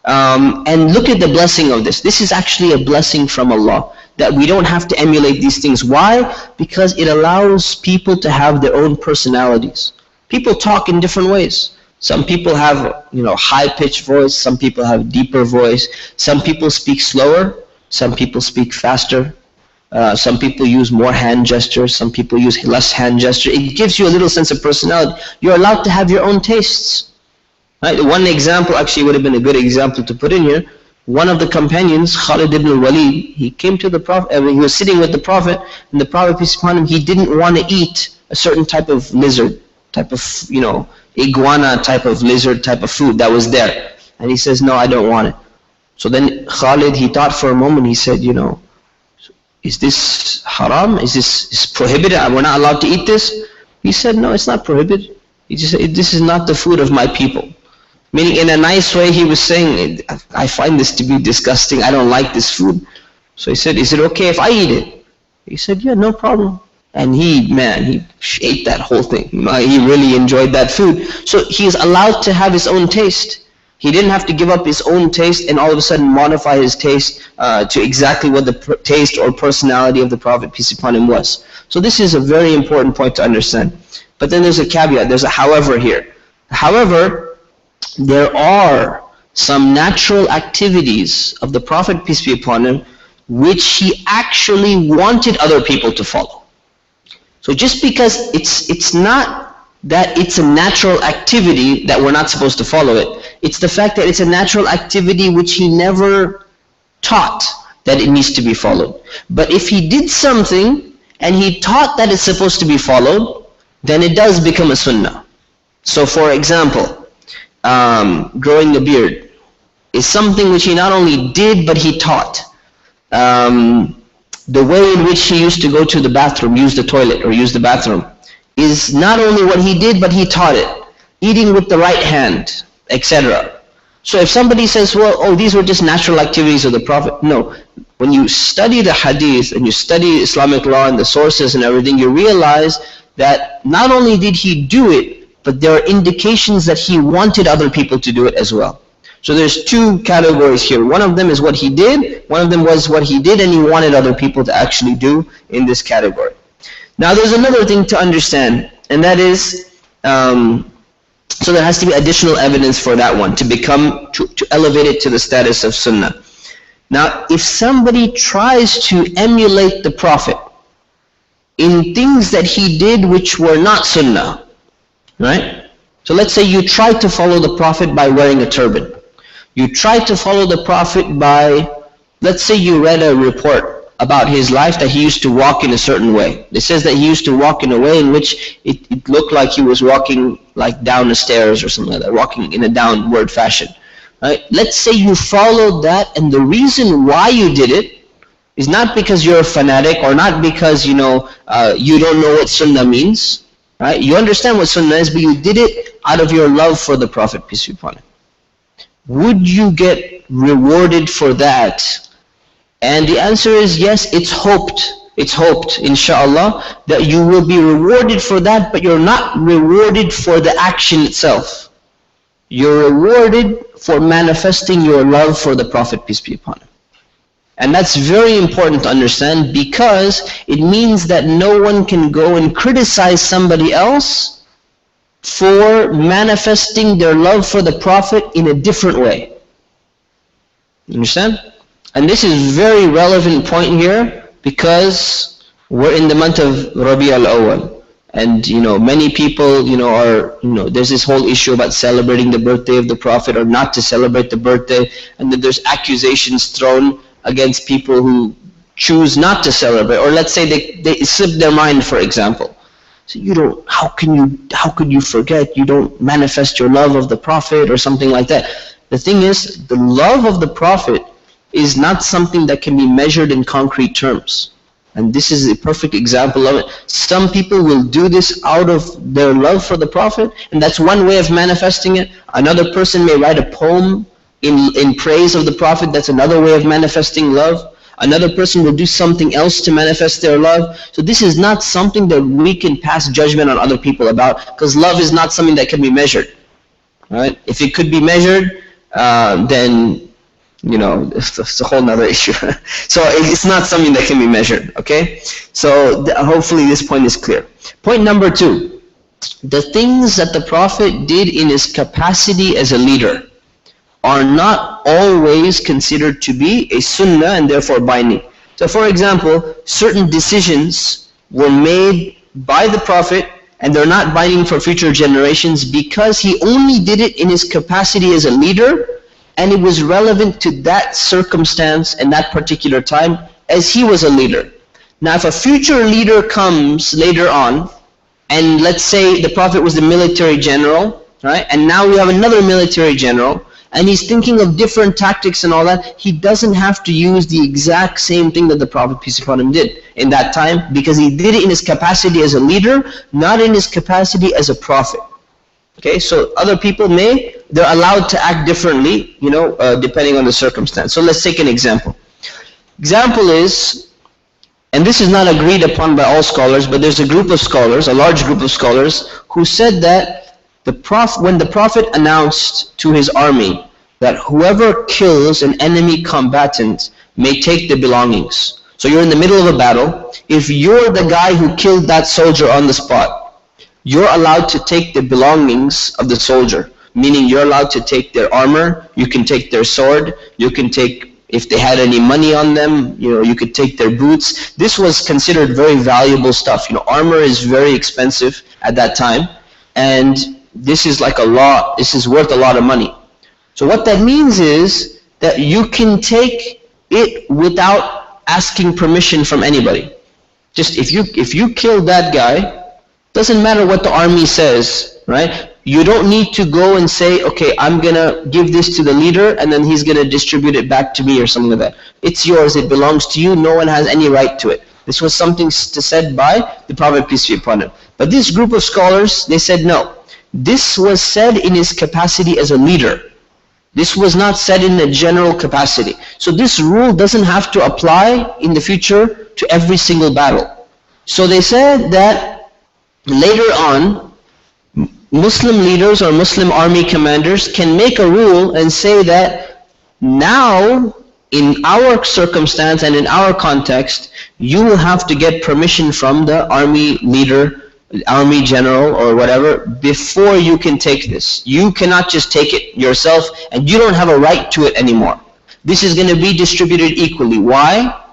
And look at the blessing of this. This is actually a blessing from Allah, that we don't have to emulate these things. Why? Because it allows people to have their own personalities. People talk in different ways. Some people have, high-pitched voice. Some people have deeper voice. Some people speak slower. Some people speak faster. Some people use more hand gestures. Some people use less hand gesture. It gives you a little sense of personality. You're allowed to have your own tastes. Right? One example actually would have been a good example to put in here. One of the companions, Khalid ibn al-Walid, he came to the Prophet, he was sitting with the Prophet, and the Prophet, peace be upon him, he didn't want to eat a certain type of lizard, type of, iguana type of lizard type of food that was there. And he says, no, I don't want it. So then Khalid, he thought for a moment, he said, is this haram? Is this prohibited? We're not allowed to eat this? He said, no, it's not prohibited. He just said, this is not the food of my people. Meaning in a nice way, he was saying, I find this to be disgusting. I don't like this food. So he said, is it okay if I eat it? He said, yeah, no problem. And he ate that whole thing. He really enjoyed that food. So he is allowed to have his own taste. He didn't have to give up his own taste and all of a sudden modify his taste to exactly what the taste or personality of the Prophet, peace be upon him, was. So this is a very important point to understand. But then there's a caveat, there's a however here. However, there are some natural activities of the Prophet, peace be upon him, which he actually wanted other people to follow. So just because it's not that it's a natural activity that we're not supposed to follow it, it's the fact that it's a natural activity which he never taught that it needs to be followed. But if he did something and he taught that it's supposed to be followed, then it does become a sunnah. So for example, growing a beard is something which he not only did, but he taught. The way in which he used to go to the bathroom, use the toilet or use the bathroom, is not only what he did, but he taught it. Eating with the right hand, etc. So if somebody says, well, these were just natural activities of the Prophet. No. When you study the hadith and you study Islamic law and the sources and everything, you realize that not only did he do it, but there are indications that he wanted other people to do it as well. So there's two categories here. One of them is what he did. One of them was what he did and he wanted other people to actually do in this category. Now there's another thing to understand, and that is, so there has to be additional evidence for that one to elevate it to the status of sunnah. Now if somebody tries to emulate the Prophet in things that he did which were not sunnah, right? So let's say you try to follow the Prophet by wearing a turban. You try to follow the Prophet by, let's say you read a report about his life that he used to walk in a certain way. It says that he used to walk in a way in which it looked like he was walking like down the stairs or something like that, walking in a downward fashion. Right? Let's say you followed that, and the reason why you did it is not because you're a fanatic or not because you don't know what sunnah means. Right? You understand what sunnah is, but you did it out of your love for the Prophet, peace be upon him. Would you get rewarded for that? And the answer is yes, it's hoped, inshallah, that you will be rewarded for that, but you're not rewarded for the action itself. You're rewarded for manifesting your love for the Prophet, peace be upon him. And that's very important to understand, because it means that no one can go and criticize somebody else for manifesting their love for the Prophet in a different way. You understand? And this is a very relevant point here, because we're in the month of Rabi al-Awwal. And many people there's this whole issue about celebrating the birthday of the Prophet or not to celebrate the birthday, and then there's accusations thrown against people who choose not to celebrate, or let's say they slip their mind, for example. So how could you forget? You don't manifest your love of the Prophet or something like that. The thing is, the love of the Prophet is not something that can be measured in concrete terms. And this is a perfect example of it. Some people will do this out of their love for the Prophet, and that's one way of manifesting it. Another person may write a poem in praise of the Prophet. That's another way of manifesting love. Another person will do something else to manifest their love. So this is not something that we can pass judgment on other people about, because love is not something that can be measured. Right? If it could be measured, then it's a whole other issue. So it's not something that can be measured, okay? So hopefully this point is clear. Point number 2, the things that the Prophet did in his capacity as a leader are not always considered to be a sunnah and therefore binding. So for example, certain decisions were made by the Prophet and they're not binding for future generations because he only did it in his capacity as a leader, and it was relevant to that circumstance and that particular time as he was a leader. Now if a future leader comes later on, and let's say the Prophet was the military general, right? And now we have another military general, and he's thinking of different tactics and all that, he doesn't have to use the exact same thing that the Prophet, peace be upon him, did in that time, because he did it in his capacity as a leader, not in his capacity as a prophet. Okay, so other people they're allowed to act differently, depending on the circumstance. So let's take an example. Example is, and this is not agreed upon by all scholars, but there's a group of scholars, a large group of scholars, who said that when the Prophet announced to his army that whoever kills an enemy combatant may take the belongings. So you're in the middle of a battle. If you're the guy who killed that soldier on the spot, you're allowed to take the belongings of the soldier, meaning you're allowed to take their armor, you can take their sword, you can take, if they had any money on them, you could take their boots. This was considered very valuable stuff. Armor is very expensive at that time, and this is worth a lot of money. So what that means is that you can take it without asking permission from anybody. Just if you kill that guy, doesn't matter what the army says, right? You don't need to go and say, okay, I'm going to give this to the leader and then he's going to distribute it back to me or something like that. It's yours, it belongs to you, no one has any right to it. This was something said by the Prophet, peace be upon him. But this group of scholars, they said no. This was said in his capacity as a leader. This was not said in a general capacity. So this rule doesn't have to apply in the future to every single battle. So they said that later on, Muslim leaders or Muslim army commanders can make a rule and say that now, in our circumstance and in our context, you will have to get permission from the army leader, army general or whatever, before you can take this. You cannot just take it yourself, and you don't have a right to it anymore. This is going to be distributed equally. Why?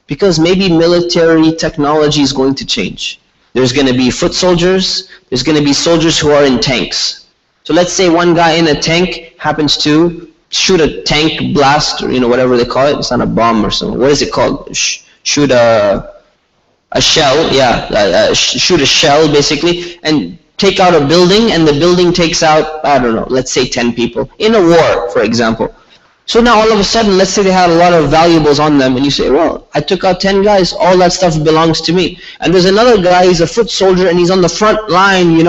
Because maybe military technology is going to change. There's going to be foot soldiers, there's going to be soldiers who are in tanks. So let's say one guy in a tank happens to shoot a tank blast, or whatever they call it. It's not a bomb or something. What is it called? Shoot a shell, shoot a shell basically, and take out a building, and the building takes out, I don't know, let's say 10 people in a war, for example. So now all of a sudden, let's say they had a lot of valuables on them, and you say, well, I took out 10 guys, all that stuff belongs to me. And there's another guy, he's a foot soldier, and he's on the front line,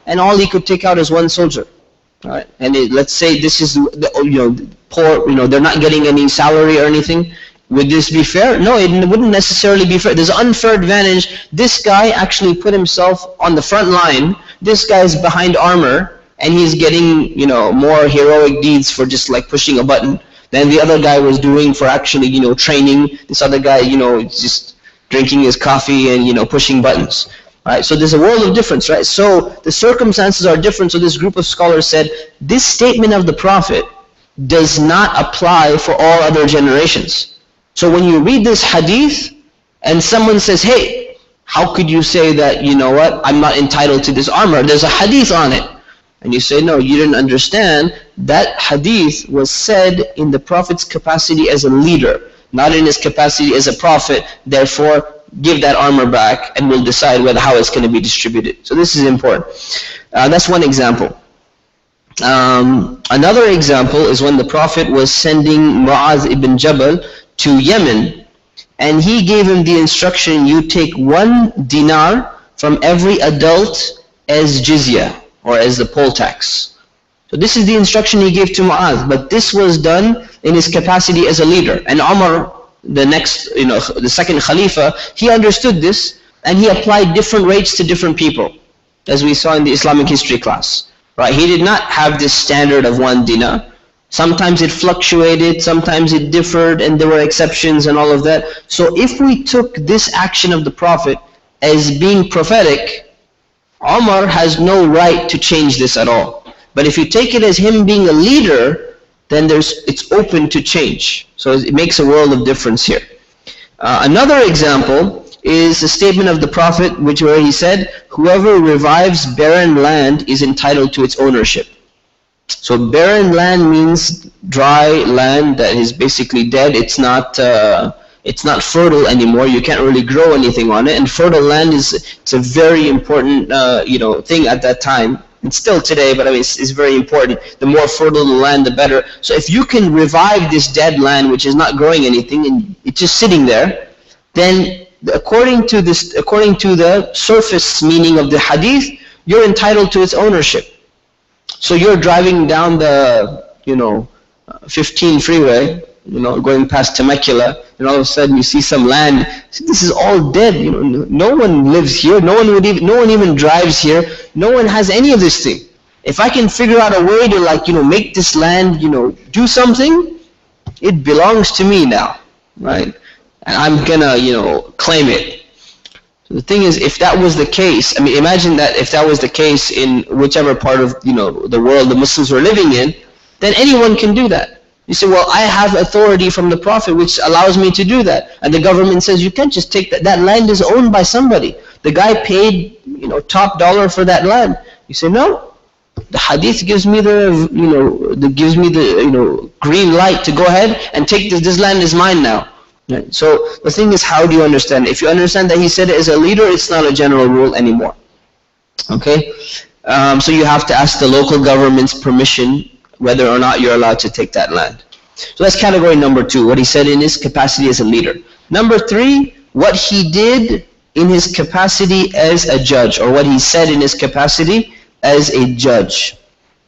and all he could take out is one soldier. All right, and let's say this is poor, they're not getting any salary or anything. Would this be fair? No, it wouldn't necessarily be fair. There's an unfair advantage. This guy actually put himself on the front line. This guy's behind armor, and he's getting more heroic deeds for just like pushing a button than the other guy was doing for actually training. This other guy just drinking his coffee and pushing buttons. Right, so there's a world of difference, right? So the circumstances are different. So this group of scholars said, this statement of the Prophet does not apply for all other generations. So when you read this hadith, and someone says, hey, how could you say that, I'm not entitled to this armor? There's a hadith on it. And you say, no, you didn't understand. That hadith was said in the Prophet's capacity as a leader, not in his capacity as a prophet. Therefore, give that armor back, and we'll decide how it's going to be distributed. So this is important. That's one example. Another example is when the Prophet was sending Mu'adh ibn Jabal to Yemen, and he gave him the instruction, you take 1 dinar from every adult as jizya, or as the poll tax. So this is the instruction he gave to Mu'adh, but this was done in his capacity as a leader. And Umar, the second Khalifa, he understood this, and he applied different rates to different people, as we saw in the Islamic history class. Right? He did not have this standard of 1 dinar. Sometimes it fluctuated, sometimes it differed, and there were exceptions and all of that. So if we took this action of the Prophet as being prophetic, Umar has no right to change this at all. But if you take it as him being a leader, then it's open to change. So it makes a world of difference here. Another example is the statement of the Prophet, where he said, whoever revives barren land is entitled to its ownership. So barren land means dry land that is basically dead. It's not fertile anymore. You can't really grow anything on it. And fertile land it's a very important thing at that time. And still today, but it's very important. The more fertile the land, the better. So if you can revive this dead land, which is not growing anything, and it's just sitting there, then according to the surface meaning of the hadith, you're entitled to its ownership. So you're driving down the 15 freeway, going past Temecula, and all of a sudden you see some land. This is all dead. No one lives here. No one even drives here. No one has any of this thing. If I can figure out a way to make this land do something, it belongs to me now, right? And I'm gonna claim it. So the thing is, if that was the case, imagine that if that was the case in whichever part of the world the Muslims were living in, then anyone can do that. You say, well, I have authority from the Prophet which allows me to do that. And the government says, you can't just take that. That land is owned by somebody. The guy paid, top dollar for that land. You say, no. The hadith gives me the green light to go ahead and take this land is mine now. Right? So the thing is, how do you understand it? If you understand that he said it as a leader, it's not a general rule anymore. Okay? So you have to ask the local government's permission whether or not you're allowed to take that land. So that's category number 2, what he said in his capacity as a leader. Number 3, what he did in his capacity as a judge, or what he said in his capacity as a judge.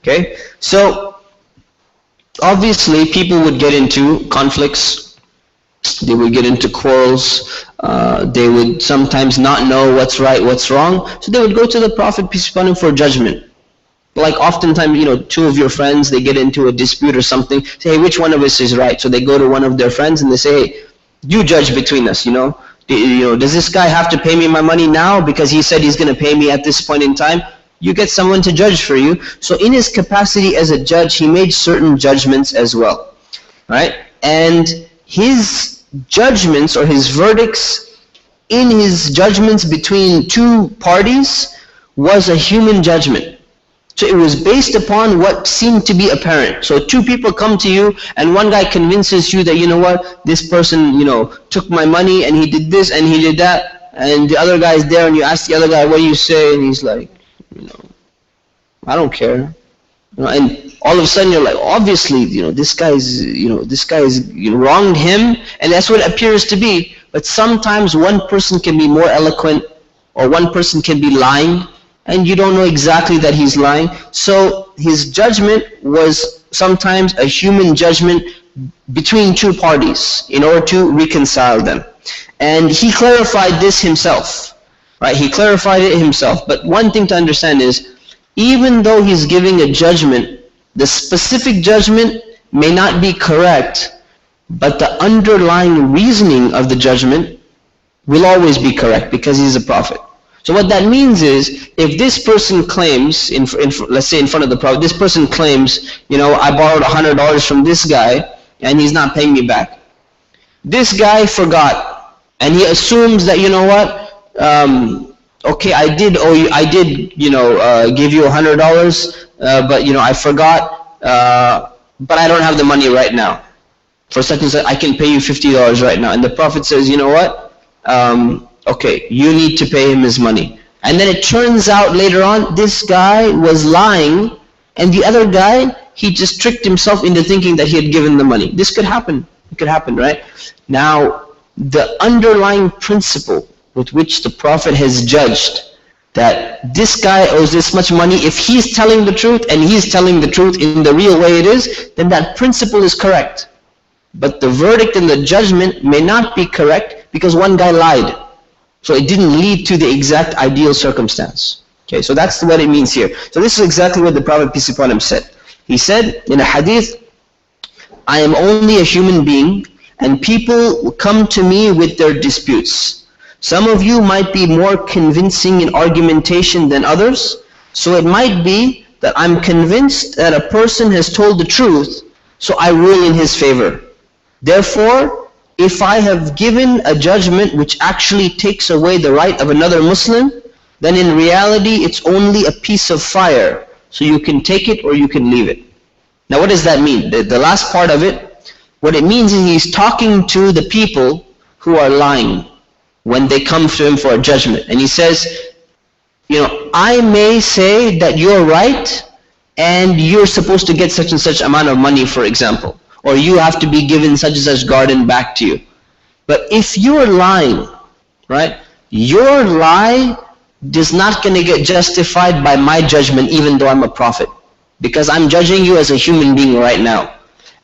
Okay? So, obviously people would get into conflicts, they would get into quarrels, they would sometimes not know what's right, what's wrong, so they would go to the Prophet, peace be upon him, for judgment. Like oftentimes, 2 of your friends, they get into a dispute or something, say, hey, which one of us is right? So they go to one of their friends and they say, hey, you judge between us, does this guy have to pay me my money now because he said he's going to pay me at this point in time? You get someone to judge for you. So in his capacity as a judge, he made certain judgments as well, right? And his judgments or his verdicts in his judgments between 2 parties was a human judgment. So it was based upon what seemed to be apparent. So two people come to you and one guy convinces you that, you know what, this person, took my money and he did this and he did that, and the other guy is there and you ask the other guy, what do you say? And he's like, I don't care. And all of a sudden you're like, obviously, this guy's wronged him, and that's what it appears to be. But sometimes one person can be more eloquent, or one person can be lying, and you don't know exactly that he's lying. So his judgment was sometimes a human judgment between two parties in order to reconcile them. And he clarified this himself, right? He clarified it himself. But one thing to understand is, even though he's giving a judgment, the specific judgment may not be correct, but the underlying reasoning of the judgment will always be correct because he's a prophet. So what that means is, if this person claims, let's say in front of the prophet, this person claims, I borrowed $100 from this guy and he's not paying me back. This guy forgot, and he assumes that, okay, I did give you $100, but I forgot, but I don't have the money right now. For such and such, I can pay you $50 right now. And the Prophet says, you know what? Okay, you need to pay him his money. And then it turns out later on, this guy was lying, and the other guy, he just tricked himself into thinking that he had given the money. This could happen. It could happen, right? Now, the underlying principle with which the Prophet has judged that this guy owes this much money, if he's telling the truth and he's telling the truth in the real way it is, then that principle is correct. But the verdict and the judgment may not be correct because one guy lied. So it didn't lead to the exact ideal circumstance. Okay, so that's what it means here. So this is exactly what the Prophet, peace upon him, said. He said in a hadith, I am only a human being and people come to me with their disputes. Some of you might be more convincing in argumentation than others, so it might be that I'm convinced that a person has told the truth, so I rule in his favor. Therefore, if I have given a judgment which actually takes away the right of another Muslim, then in reality it's only a piece of fire, so you can take it or you can leave it. Now what does that mean? The last part of it, what it means is he's talking to the people who are lying when they come to him for a judgment. And he says, I may say that you're right and you're supposed to get such and such amount of money, for example, or you have to be given such and such garden back to you. But if you're lying, right, your lie is not going to get justified by my judgment even though I'm a prophet. Because I'm judging you as a human being right now.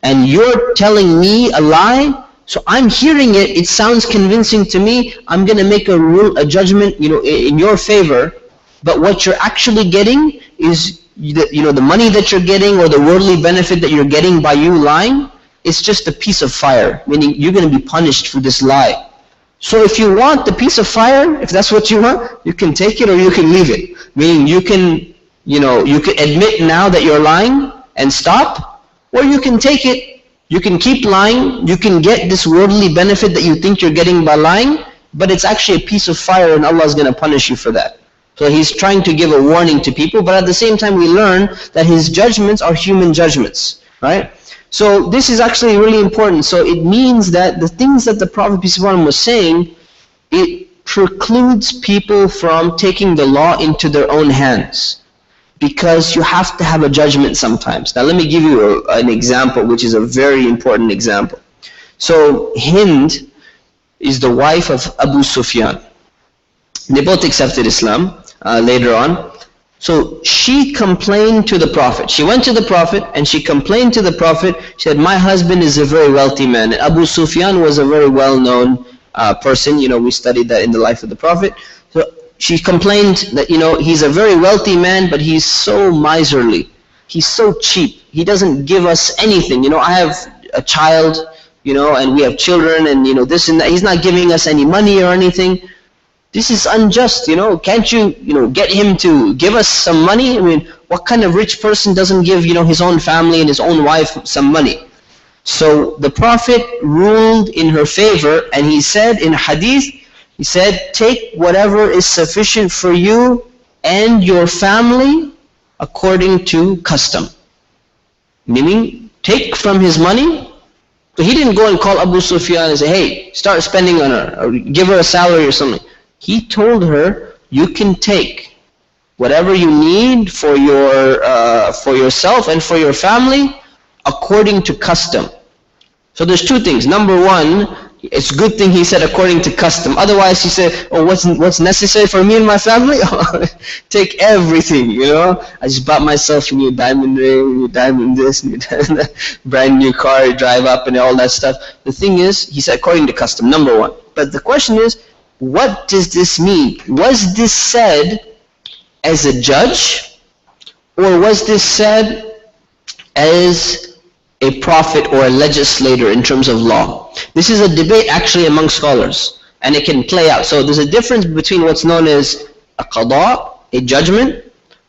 And you're telling me a lie, so I'm hearing it, it sounds convincing to me, I'm going to make a judgment in your favor, but what you're actually getting is the money that you're getting or the worldly benefit that you're getting by you lying, it's just a piece of fire, meaning you're going to be punished for this lie. So if you want the piece of fire, if that's what you want, you can take it or you can leave it. Meaning you can admit now that you're lying and stop, or you can take it, you can keep lying, you can get this worldly benefit that you think you're getting by lying, but it's actually a piece of fire and Allah is going to punish you for that. So he's trying to give a warning to people, but at the same time we learn that his judgments are human judgments, right? So this is actually really important. So it means that the things that the Prophet peace be upon him was saying, it precludes people from taking the law into their own hands. Because you have to have a judgment sometimes. Now let me give you an example, which is a very important example. So Hind is the wife of Abu Sufyan. They both accepted Islam later on. So she complained to the Prophet. She went to the Prophet and she complained to the Prophet. She said, my husband is a very wealthy man. And Abu Sufyan was a very well-known person. We studied that in the life of the Prophet. So she complained that, he's a very wealthy man, but he's so miserly. He's so cheap. He doesn't give us anything. I have a child, and we have children, and, this and that. He's not giving us any money or anything. This is unjust, Can't you, get him to give us some money? I mean, what kind of rich person doesn't give, his own family and his own wife some money? So the Prophet ruled in her favor, and he said in hadith, he said, take whatever is sufficient for you and your family, according to custom. Meaning, take from his money. So he didn't go and call Abu Sufyan and say, hey, start spending on her, or give her a salary or something. He told her, you can take whatever you need for yourself and for your family according to custom. So there's two things. Number one, it's a good thing he said according to custom. Otherwise he said, oh, what's necessary for me and my family? Take everything, you know. I just bought myself a new diamond ring, new diamond this, new diamond that, brand new car, drive up and all that stuff. The thing is, he said according to custom, number one. But the question is, what does this mean? Was this said as a judge, or was this said as a prophet or a legislator in terms of law? This is a debate actually among scholars, and it can play out. So there's a difference between what's known as a qada, a judgment,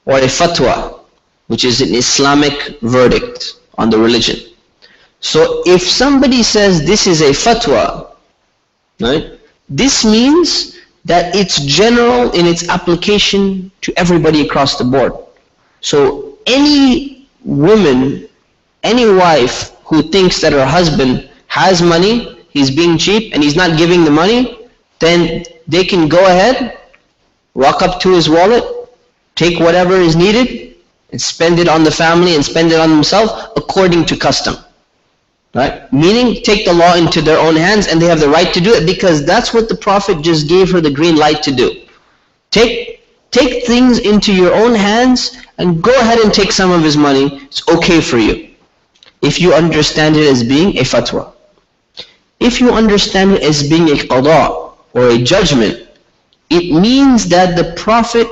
or a fatwa, which is an Islamic verdict on the religion. So if somebody says this is a fatwa, right, this means that it's general in its application to everybody across the board. So any woman, any wife who thinks that her husband has money, he's being cheap, and he's not giving the money, then they can go ahead, walk up to his wallet, take whatever is needed, and spend it on the family and spend it on themselves according to custom. Right? Meaning, take the law into their own hands, and they have the right to do it because that's what the Prophet just gave her the green light to do. Take things into your own hands and go ahead and take some of his money. It's okay for you, if you understand it as being a fatwa. If you understand it as being a qada or a judgment, it means that the Prophet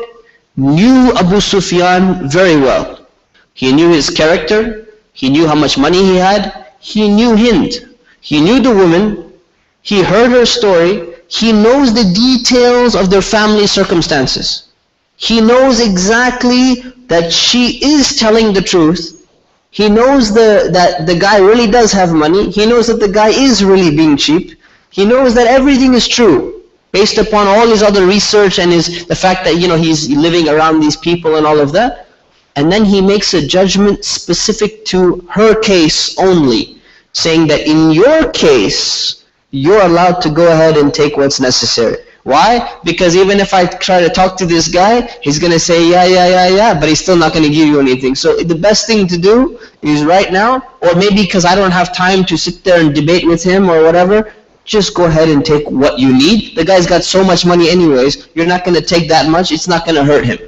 knew Abu Sufyan very well. He knew his character, he knew how much money he had, he knew Hind, he knew the woman, he heard her story, he knows the details of their family circumstances. He knows exactly that she is telling the truth. He knows that the guy really does have money. He knows that the guy is really being cheap. He knows that everything is true based upon all his other research and the fact that he's living around these people and all of that. And then he makes a judgment specific to her case only, saying that in your case, you're allowed to go ahead and take what's necessary. Why? Because even if I try to talk to this guy, he's going to say, yeah, but he's still not going to give you anything. So the best thing to do is right now, or maybe because I don't have time to sit there and debate with him or whatever, just go ahead and take what you need. The guy's got so much money anyways, you're not going to take that much, it's not going to hurt him.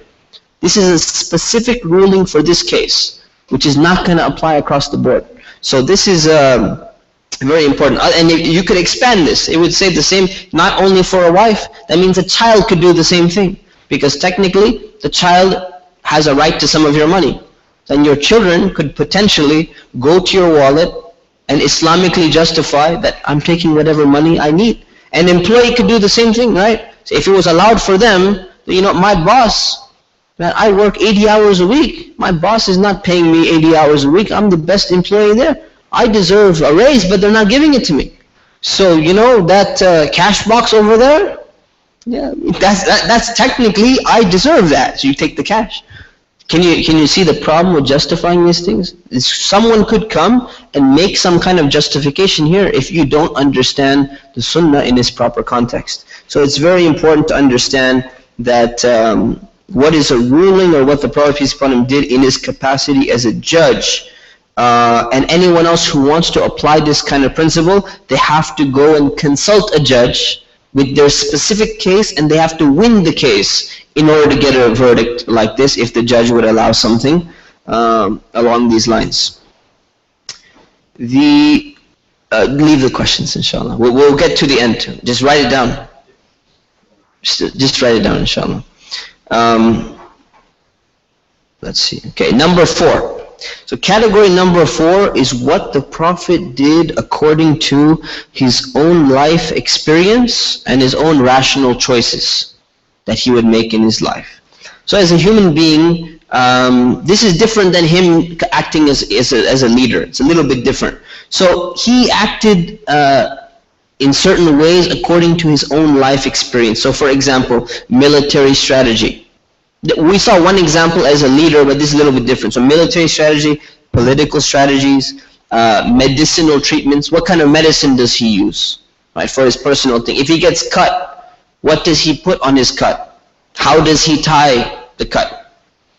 This is a specific ruling for this case, which is not going to apply across the board. So this is very important. And you could expand this. It would say the same, not only for a wife, that means a child could do the same thing. Because technically, the child has a right to some of your money. Then your children could potentially go to your wallet and Islamically justify that I'm taking whatever money I need. An employee could do the same thing, right? So if it was allowed for them, my boss, man, I work 80 hours a week. My boss is not paying me 80 hours a week. I'm the best employee there. I deserve a raise, but they're not giving it to me. So, that cash box over there, yeah, that's technically, I deserve that. So you take the cash. Can you see the problem with justifying these things? Someone could come and make some kind of justification here if you don't understand the sunnah in its proper context. So it's very important to understand that what is a ruling or what the Prophet peace upon him did in his capacity as a judge. And anyone else who wants to apply this kind of principle, they have to go and consult a judge with their specific case, and they have to win the case in order to get a verdict like this, if the judge would allow something along these lines. Leave the questions, inshallah. We'll get to the end. Just write it down. Just write it down, inshallah. Let's see. Okay, number 4. So category number 4 is what the Prophet did according to his own life experience and his own rational choices that he would make in his life. So as a human being, this is different than him acting as a leader. It's a little bit different. So he acted in certain ways according to his own life experience. So for example, military strategy. We saw one example as a leader, but this is a little bit different. So military strategy, political strategies, medicinal treatments. What kind of medicine does he use, right, for his personal thing? If he gets cut, what does he put on his cut? How does he tie the cut?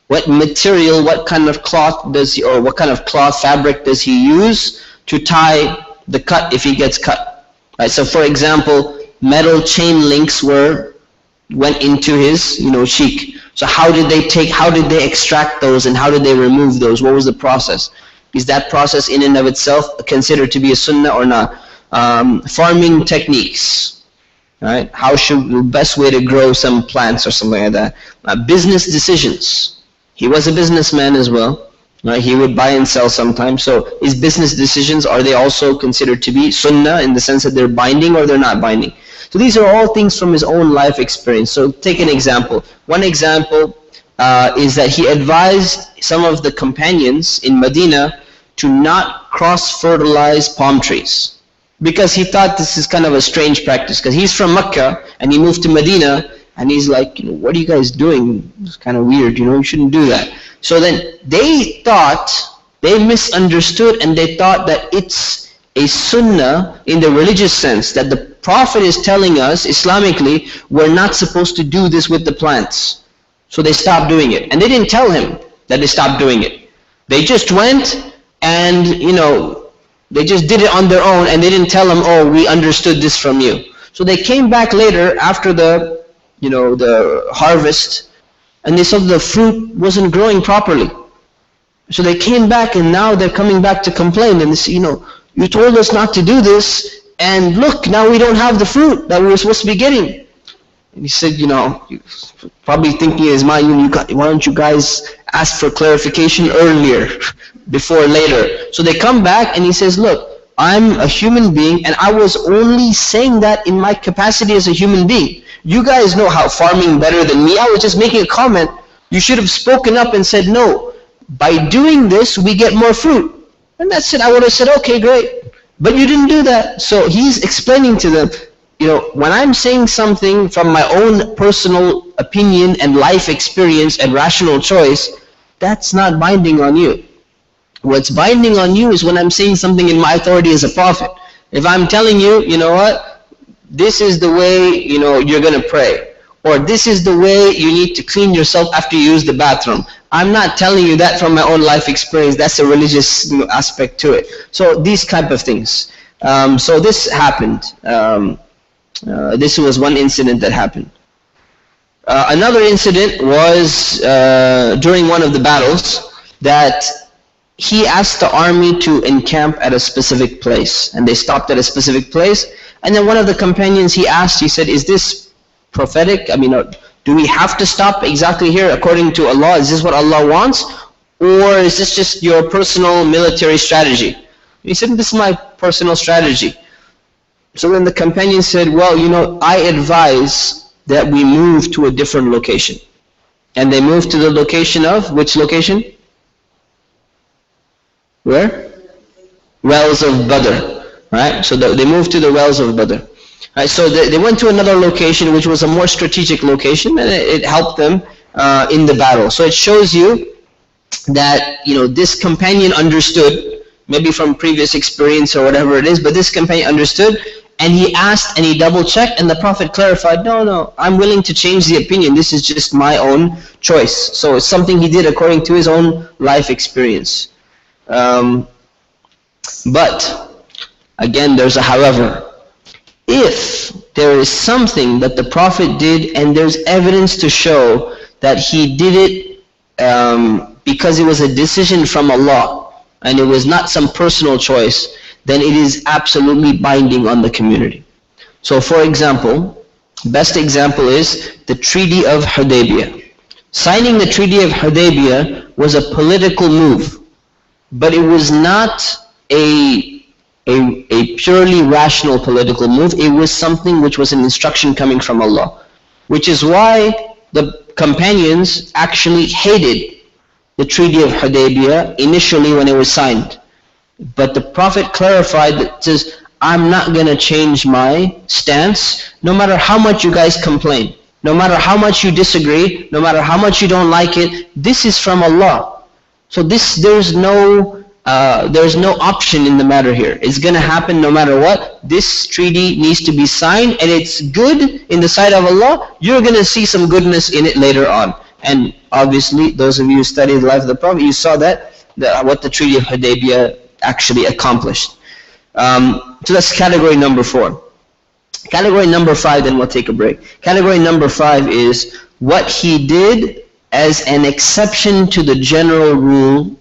What material, what kind of cloth does he, or what kind of cloth fabric does he use to tie the cut if he gets cut? Right. So for example, metal chain links went into his, cheek. So how did they extract those, and how did they remove those? What was the process? Is that process in and of itself considered to be a sunnah or not? Farming techniques, right? How should the best way to grow some plants or something like that? Business decisions. He was a businessman as well, right? He would buy and sell sometimes. So his business decisions, are they also considered to be sunnah in the sense that they're binding or they're not binding? So these are all things from his own life experience. So take an example. One example is that he advised some of the companions in Medina to not cross-fertilize palm trees, because he thought this is kind of a strange practice, because he's from Mecca and he moved to Medina, and he's like, what are you guys doing? It's kind of weird, you shouldn't do that. So then they misunderstood, and they thought that it's a sunnah in the religious sense, that the Prophet is telling us, Islamically, we're not supposed to do this with the plants. So they stopped doing it. And they didn't tell him that they stopped doing it. They just went and, they just did it on their own, and they didn't tell him, oh, we understood this from you. So they came back later after the harvest, and they saw the fruit wasn't growing properly. So they came back, and now they're coming back to complain, and they say, you told us not to do this, and look, now we don't have the fruit that we were supposed to be getting. And he said, probably thinking in his mind, why don't you guys ask for clarification earlier, before later? So they come back, and he says, look, I'm a human being, and I was only saying that in my capacity as a human being. You guys know how farming better than me. I was just making a comment. You should have spoken up and said, no, by doing this, we get more fruit. And that's it. I would have said, okay, great. But you didn't do that. So he's explaining to them, when I'm saying something from my own personal opinion and life experience and rational choice, that's not binding on you. What's binding on you is when I'm saying something in my authority as a prophet. If I'm telling you, this is the way, you're going to pray, or this is the way you need to clean yourself after you use the bathroom. I'm not telling you that from my own life experience. That's a religious aspect to it. So these type of things. So this happened. This was one incident that happened. Another incident was during one of the battles, that he asked the army to encamp at a specific place, and they stopped at a specific place. And then one of the companions, he said, is this prophetic? Do we have to stop exactly here according to Allah? Is this what Allah wants? Or is this just your personal military strategy? He said, this is my personal strategy. So then the companion said, well, I advise that we move to a different location. And they moved to the location of, which location? Where? Wells of Badr. Right? So they moved to the wells of Badr. Right? So they went to another location, which was a more strategic location, and it helped them in the battle. So it shows you that this companion understood, maybe from previous experience or whatever it is, but this companion understood, and he asked and he double-checked, and the Prophet clarified, no, I'm willing to change the opinion. This is just my own choice. So it's something he did according to his own life experience. But again, there's a however. If there is something that the Prophet did and there's evidence to show that he did it because it was a decision from Allah and it was not some personal choice, then it is absolutely binding on the community. So for example, best example is the Treaty of Hudaybiyah. Signing the Treaty of Hudaybiyah was a political move, but it was not a purely rational political move. It was something which was an instruction coming from Allah, which is why the companions actually hated the Treaty of Hudaybiyah initially when it was signed. But the Prophet clarified that, says, I'm not going to change my stance no matter how much you guys complain, No matter how much you disagree, no matter how much you don't like it, this is from Allah. So there's no option in the matter here. It's going to happen no matter what. This treaty needs to be signed, and it's good in the sight of Allah. You're going to see some goodness in it later on. And obviously, those of you who studied the life of the Prophet, you saw what the Treaty of Hudaybiyah actually accomplished. So that's category number 4. Category number 5, then we'll take a break. Category number 5 is what he did as an exception to the general rule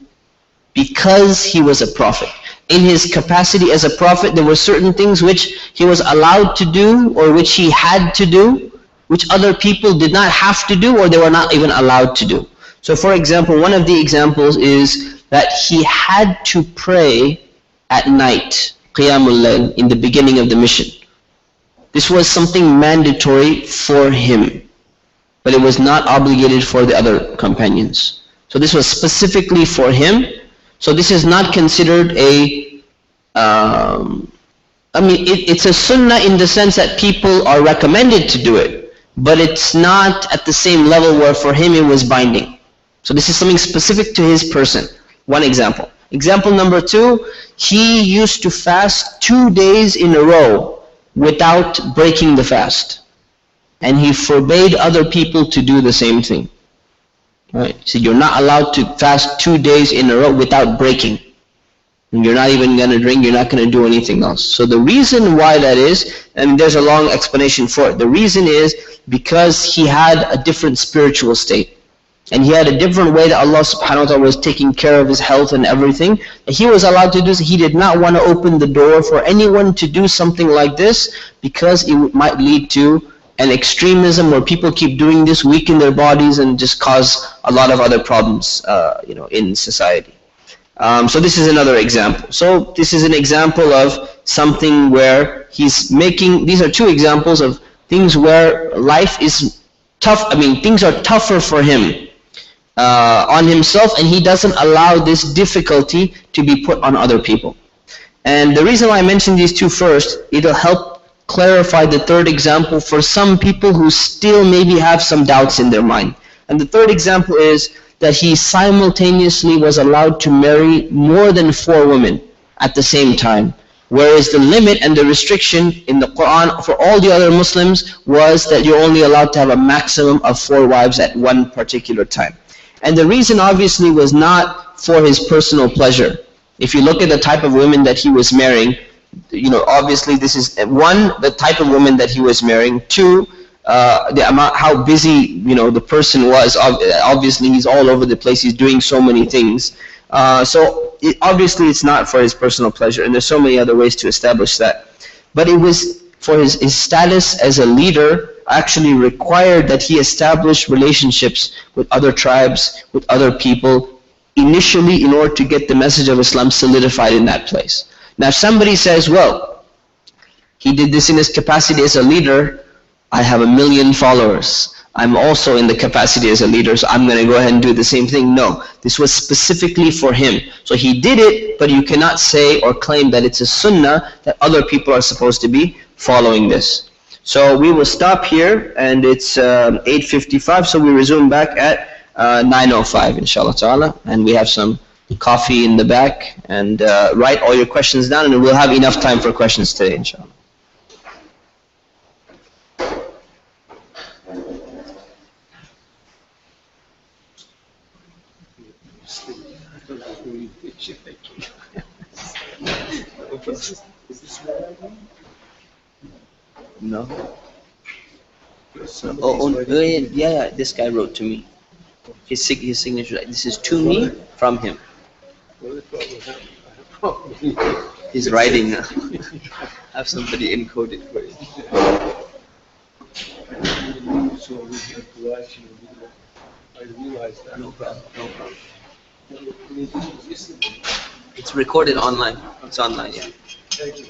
because he was a prophet. In his capacity as a prophet, there were certain things which he was allowed to do or which he had to do, which other people did not have to do or they were not even allowed to do. So for example, one of the examples is that he had to pray at night, Qiyamul Layl, in the beginning of the mission. This was something mandatory for him, but it was not obligated for the other companions. So this was specifically for him. So this is not considered it's a sunnah in the sense that people are recommended to do it, but it's not at the same level where for him it was binding. So this is something specific to his person. One example. Example number 2, he used to fast 2 days in a row without breaking the fast. And he forbade other people to do the same thing. Right? So you're not allowed to fast 2 days in a row without breaking. And you're not even going to drink, you're not going to do anything else. So the reason why that is, and there's a long explanation for it. The reason is because he had a different spiritual state. And he had a different way that Allah subhanahu wa ta'ala was taking care of his health and everything. He was allowed to do this. He did not want to open the door for anyone to do something like this because it might lead to an extremism where people keep doing this, weaken their bodies and just cause a lot of other problems in society. So this is another example. So this is an example of something where he's making, these are 2 examples of things where life is tough, things are tougher for him. On himself, and he doesn't allow this difficulty to be put on other people. And the reason why I mentioned these 2 first, it'll help clarify the 3rd example for some people who still maybe have some doubts in their mind. And the 3rd example is that he simultaneously was allowed to marry more than 4 women at the same time. Whereas the limit and the restriction in the Quran for all the other Muslims was that you're only allowed to have a maximum of 4 wives at one particular time. And the reason obviously was not for his personal pleasure. If you look at the type of women that he was marrying, obviously this is 1, the type of women that he was marrying. 2, the amount, how busy the person was. Obviously he's all over the place. He's doing so many things. Obviously it's not for his personal pleasure, and there's so many other ways to establish that. But it was for his status as a leader actually required that he establish relationships with other tribes, with other people, initially in order to get the message of Islam solidified in that place. Now if somebody says, well, he did this in his capacity as a leader, I have 1 million followers. I'm also in the capacity as a leader, so I'm going to go ahead and do the same thing. No, this was specifically for him. So he did it, but you cannot say or claim that it's a sunnah that other people are supposed to be following this. So we will stop here, and it's 8:55, so we resume back at 9:05, inshallah ta'ala. And we have some coffee in the back, and write all your questions down, and we'll have enough time for questions today, inshallah. No. Yeah, this guy wrote to me. His signature, this is to me from him. He's writing now. Have somebody encode it for you. I realized that. No problem, no problem. It's recorded online. It's online, yeah. Thank you.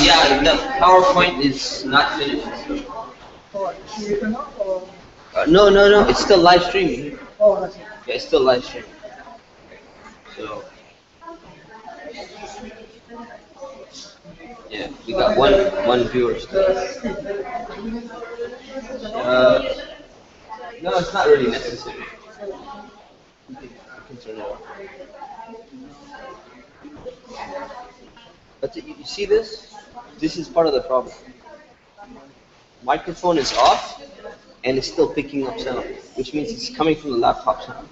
Yeah, the PowerPoint is not finished. No, it's still live streaming. Yeah, it's still live streaming. So, yeah, we got one viewer still. No, it's not really necessary. You can turn it off. But you see this? This is part of the problem. Microphone is off and it's still picking up sound, which means it's coming from the laptop sound.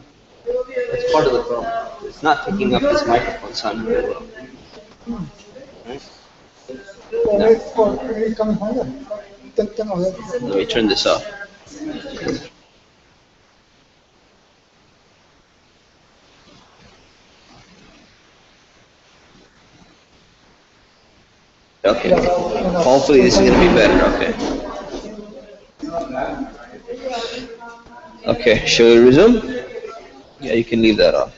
That's part of the problem. It's not picking up this microphone sound very well. Right? Let me turn this off. Okay. Hopefully this is going to be better. Okay. Okay. Shall we resume? Yeah, you can leave that off.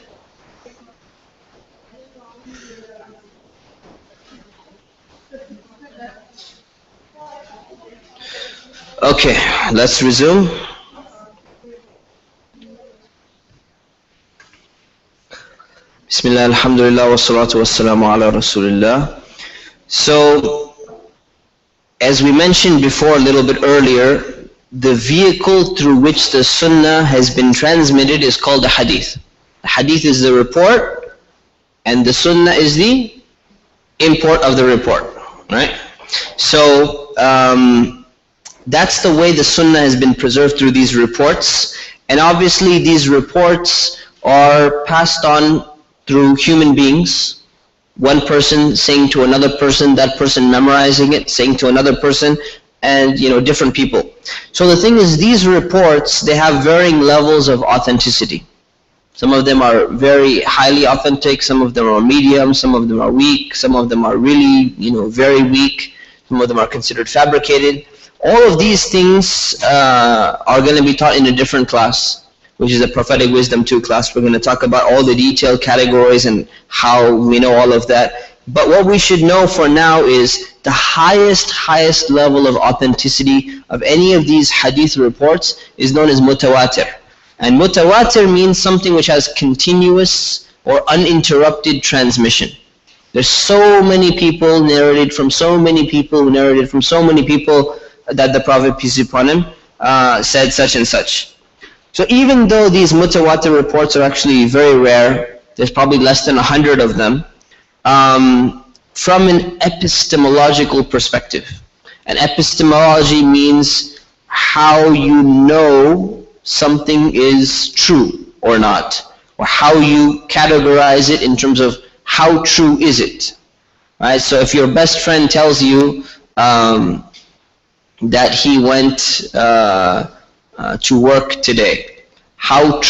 Okay, let's resume. Bismillah, alhamdulillah, wa salatu wa salamu ala rasulillah. So, as we mentioned before a little bit earlier, the vehicle through which the sunnah has been transmitted is called the hadith. The hadith is the report, and the sunnah is the import of the report, right? So, that's the way the sunnah has been preserved through these reports. And obviously these reports are passed on through human beings. One person saying to another person, that person memorizing it, saying to another person, and different people. So the thing is, these reports, they have varying levels of authenticity. Some of them are very highly authentic, some of them are medium, some of them are weak, some of them are really, very weak, some of them are considered fabricated. All of these things are going to be taught in a different class, which is a Prophetic Wisdom 2 class. We're going to talk about all the detailed categories and how we know all of that. But what we should know for now is the highest level of authenticity of any of these hadith reports is known as mutawatir. And mutawatir means something which has continuous or uninterrupted transmission. There's so many people narrated from so many people who narrated from so many people that the Prophet, peace be upon him, said such and such. So even though these mutawatir reports are actually very rare, there's probably less than 100 of them, from an epistemological perspective. And epistemology means how you know something is true or not, or how you categorize it in terms of how true is it. Right? So if your best friend tells you that he went to work today, how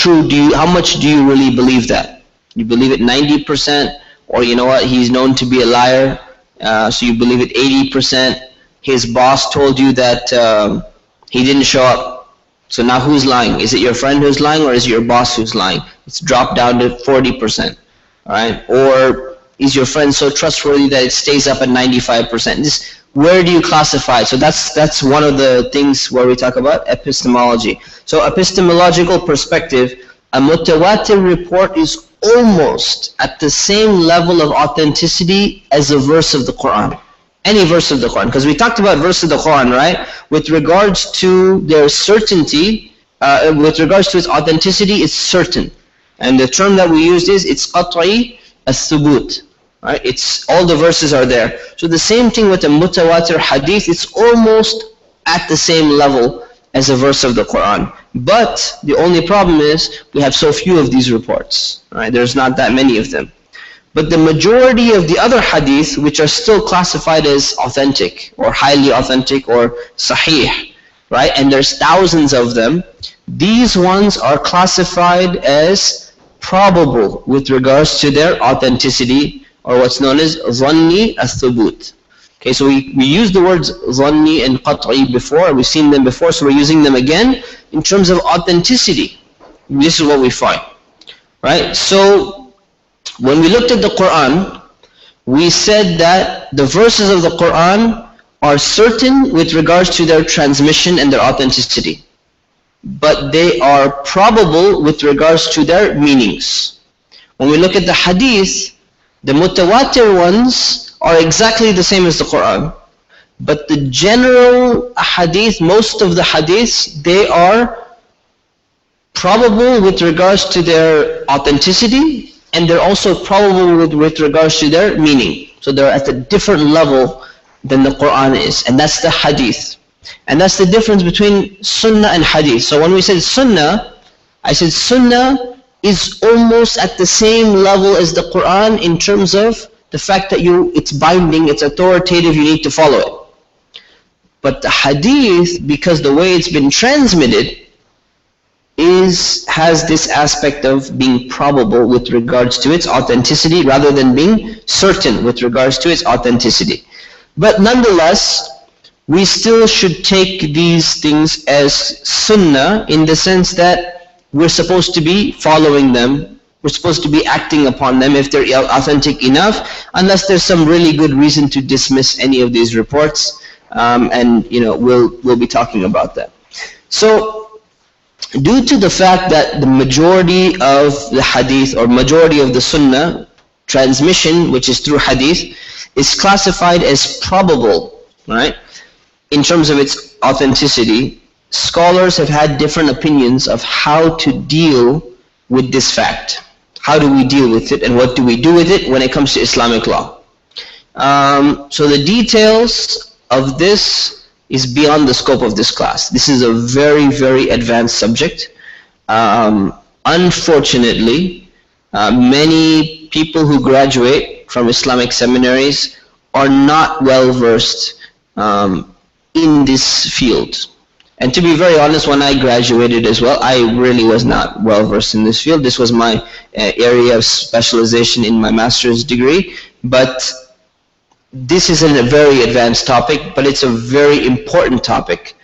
much do you really believe that? You believe it 90%, or you know what, he's known to be a liar, so you believe it 80%. His boss told you that he didn't show up. So now who's lying? Is it your friend who's lying, or is it your boss who's lying? It's dropped down to 40%. Right? Or is your friend so trustworthy that it stays up at 95%? Where do you classify it? So that's one of the things where we talk about epistemology. So epistemological perspective, a mutawatir report is almost at the same level of authenticity as a verse of the Quran. Any verse of the Quran. Because we talked about verse of the Quran, right? With regards to their certainty, with regards to its authenticity, it's certain. And the term that we used is, it's qat'i as-thubut. Right? It's, all the verses are there. So the same thing with the mutawatir hadith, it's almost at the same level as a verse of the Quran. But the only problem is, we have so few of these reports. Right? There's not that many of them. But the majority of the other hadith, which are still classified as authentic, or highly authentic, or sahih, right? And there's thousands of them. These ones are classified as probable with regards to their authenticity, or what's known as zanni as-thubut. Okay, so we used the words zanni and qat'i before, we've seen them before, so we're using them again in terms of authenticity. This is what we find, right? So when we looked at the Quran, we said that the verses of the Quran are certain with regards to their transmission and their authenticity, but they are probable with regards to their meanings. When we look at the hadith, the mutawatir ones are exactly the same as the Quran, but the general hadith, most of the hadiths, they are probable with regards to their authenticity, and they're also probable with regards to their meaning. So they're at a different level than the Quran is, and that's the hadith. And that's the difference between sunnah and hadith. So when we said sunnah, I said sunnah is almost at the same level as the Quran in terms of the fact that it's binding, it's authoritative, you need to follow it. But the hadith, because the way it's been transmitted, has this aspect of being probable with regards to its authenticity rather than being certain with regards to its authenticity. But nonetheless, we still should take these things as sunnah in the sense that we're supposed to be following them, we're supposed to be acting upon them if they're authentic enough, unless there's some really good reason to dismiss any of these reports, and we'll be talking about that. So due to the fact that the majority of the hadith, or majority of the sunnah transmission, which is through hadith, is classified as probable, right? In terms of its authenticity, scholars have had different opinions of how to deal with this fact. How do we deal with it, and what do we do with it when it comes to Islamic law? So the details of this is beyond the scope of this class. This is a very, very advanced subject. Unfortunately, many people who graduate from Islamic seminaries are not well versed in this field. And to be very honest, when I graduated as well, I really was not well versed in this field. This was my area of specialization in my master's degree, but this isn't a very advanced topic, but it's a very important topic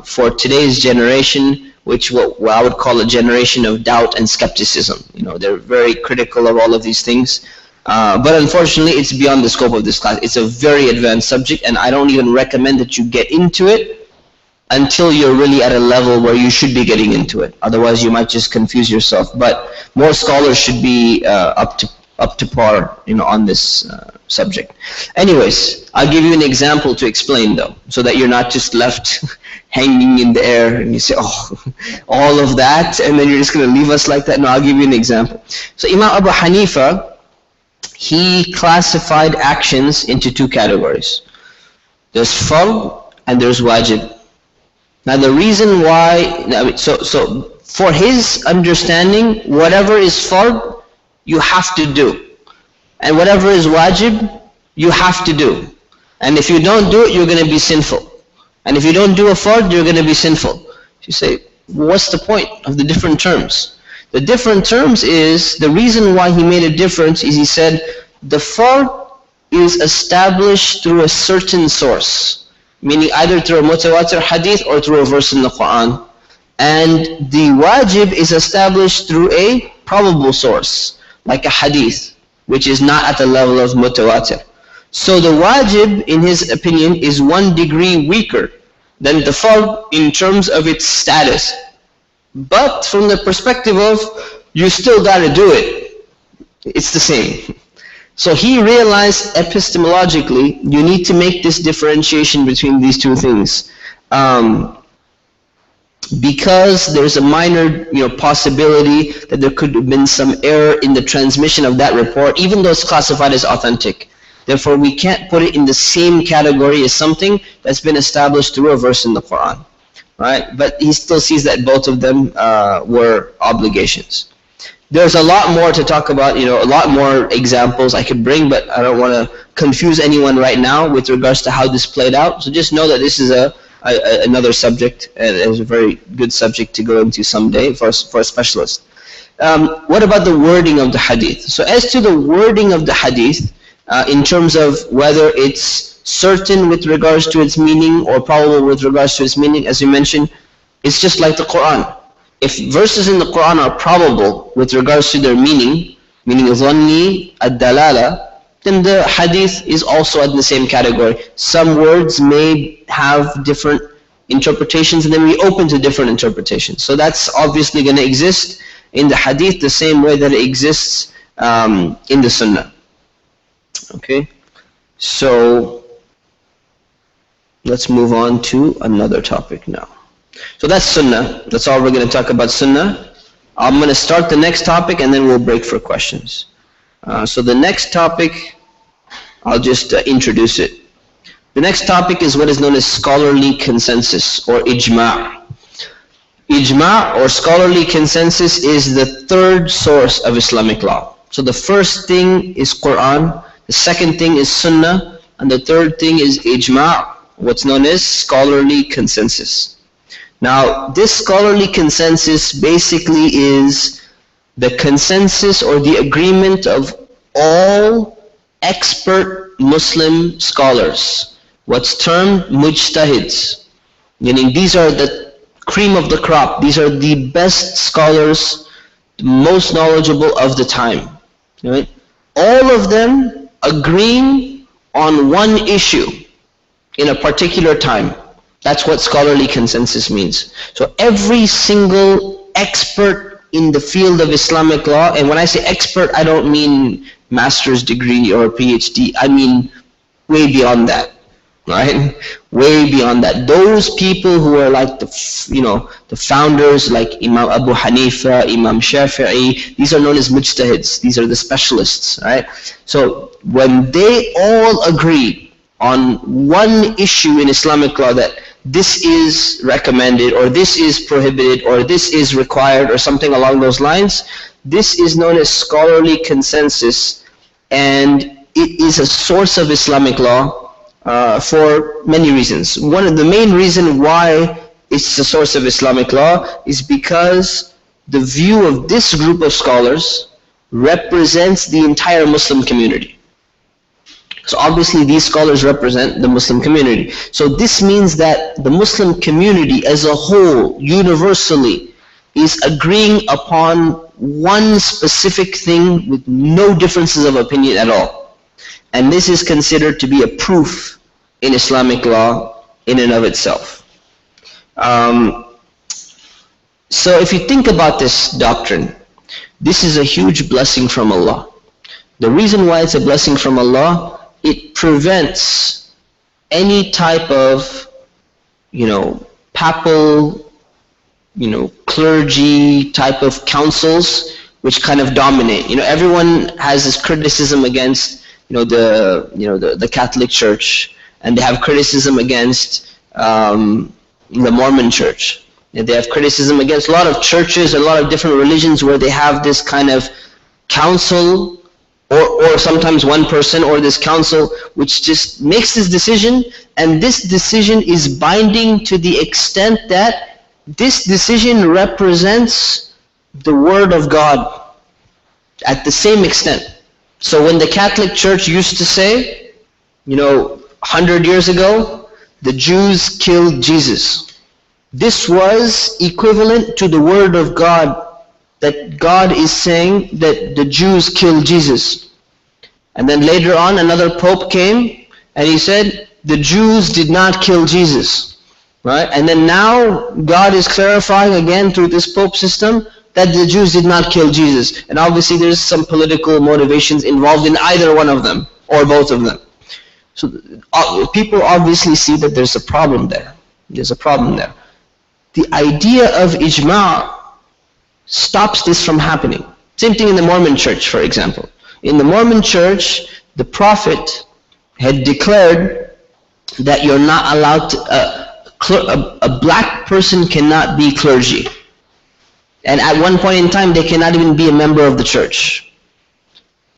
for today's generation, which what I would call a generation of doubt and skepticism. They're very critical of all of these things. But unfortunately, it's beyond the scope of this class. It's a very advanced subject, and I don't even recommend that you get into it until you're really at a level where you should be getting into it. Otherwise, you might just confuse yourself. But more scholars should be up to par, on this subject. Anyways, I'll give you an example to explain though, so that you're not just left hanging in the air and you say, oh, all of that, and then you're just going to leave us like that. No, I'll give you an example. So Imam Abu Hanifa, he classified actions into two categories. There's fard and there's wajib. Now the reason why, so for his understanding, whatever is fard, you have to do. And whatever is wajib, you have to do. And if you don't do it, you're going to be sinful. And if you don't do a fard, you're going to be sinful. You say, what's the point of the different terms? The different terms is, the reason why he made a difference is he said, the fard is established through a certain source, meaning either through a mutawatir hadith or through a verse in the Quran. And the wajib is established through a probable source, like a hadith, which is not at the level of mutawatir. So the wajib, in his opinion, is 1 degree weaker than the fard in terms of its status. But from the perspective of, you still got to do it, it's the same. So he realized epistemologically, you need to make this differentiation between these two things. Because there's a minor possibility that there could have been some error in the transmission of that report, even though it's classified as authentic. Therefore, we can't put it in the same category as something that's been established through a verse in the Quran. Right? But he still sees that both of them were obligations. There's a lot more to talk about, a lot more examples I could bring, but I don't want to confuse anyone right now with regards to how this played out. So just know that this is another subject, and it's a very good subject to go into someday for a specialist. What about the wording of the hadith? So as to the wording of the hadith, in terms of whether it's certain with regards to its meaning or probable with regards to its meaning, as we mentioned, it's just like the Quran. If verses in the Quran are probable with regards to their meaning dhanni, ad-dalala, then the hadith is also in the same category. Some words may have different interpretations, and then we open to different interpretations. So that's obviously going to exist in the hadith the same way that it exists in the sunnah. Okay, so let's move on to another topic now. So that's sunnah. That's all we're going to talk about, sunnah. I'm going to start the next topic and then we'll break for questions. So the next topic, I'll just introduce it. The next topic is what is known as scholarly consensus or ijma'. Ijma' or scholarly consensus is the third source of Islamic law. So the first thing is Quran, the second thing is sunnah, and the third thing is ijma', what's known as scholarly consensus. Now, this scholarly consensus basically is the consensus or the agreement of all expert Muslim scholars, what's termed mujtahids, meaning these are the cream of the crop, these are the best scholars, the most knowledgeable of the time. Right? All of them agreeing on one issue in a particular time. That's what scholarly consensus means. So every single expert in the field of Islamic law, and when I say expert, I don't mean master's degree or PhD, I mean way beyond that, right? Way beyond that. Those people who are like the founders, like Imam Abu Hanifa, Imam Shafi'i, these are known as mujtahids. These are the specialists, right? So when they all agree on one issue in Islamic law that this is recommended, or this is prohibited, or this is required, or something along those lines, this is known as scholarly consensus, and it is a source of Islamic law for many reasons. One of the main reasons why it's a source of Islamic law is because the view of this group of scholars represents the entire Muslim community. So obviously these scholars represent the Muslim community. So this means that the Muslim community as a whole, universally, is agreeing upon one specific thing with no differences of opinion at all. And this is considered to be a proof in Islamic law in and of itself. So if you think about this doctrine, this is a huge blessing from Allah. The reason why it's a blessing from Allah, it prevents any type of, papal, clergy type of councils which kind of dominate. Everyone has this criticism against, the Catholic Church, and they have criticism against the Mormon Church. They have criticism against a lot of churches, a lot of different religions where they have this kind of council, or sometimes one person or this council which just makes this decision, and this decision is binding to the extent that this decision represents the Word of God at the same extent. So when the Catholic Church used to say, 100 years ago, the Jews killed Jesus, this was equivalent to the Word of God, that God is saying that the Jews killed Jesus. And then later on, another Pope came and he said, the Jews did not kill Jesus. Right? And then now, God is clarifying again through this Pope system that the Jews did not kill Jesus. And obviously there's some political motivations involved in either one of them, or both of them. So people obviously see that there's a problem there. There's a problem there. The idea of ijma' stops this from happening. Same thing in the Mormon Church, for example. In the Mormon Church, the Prophet had declared that you're not allowed to, a black person cannot be clergy. And at one point in time, they cannot even be a member of the church.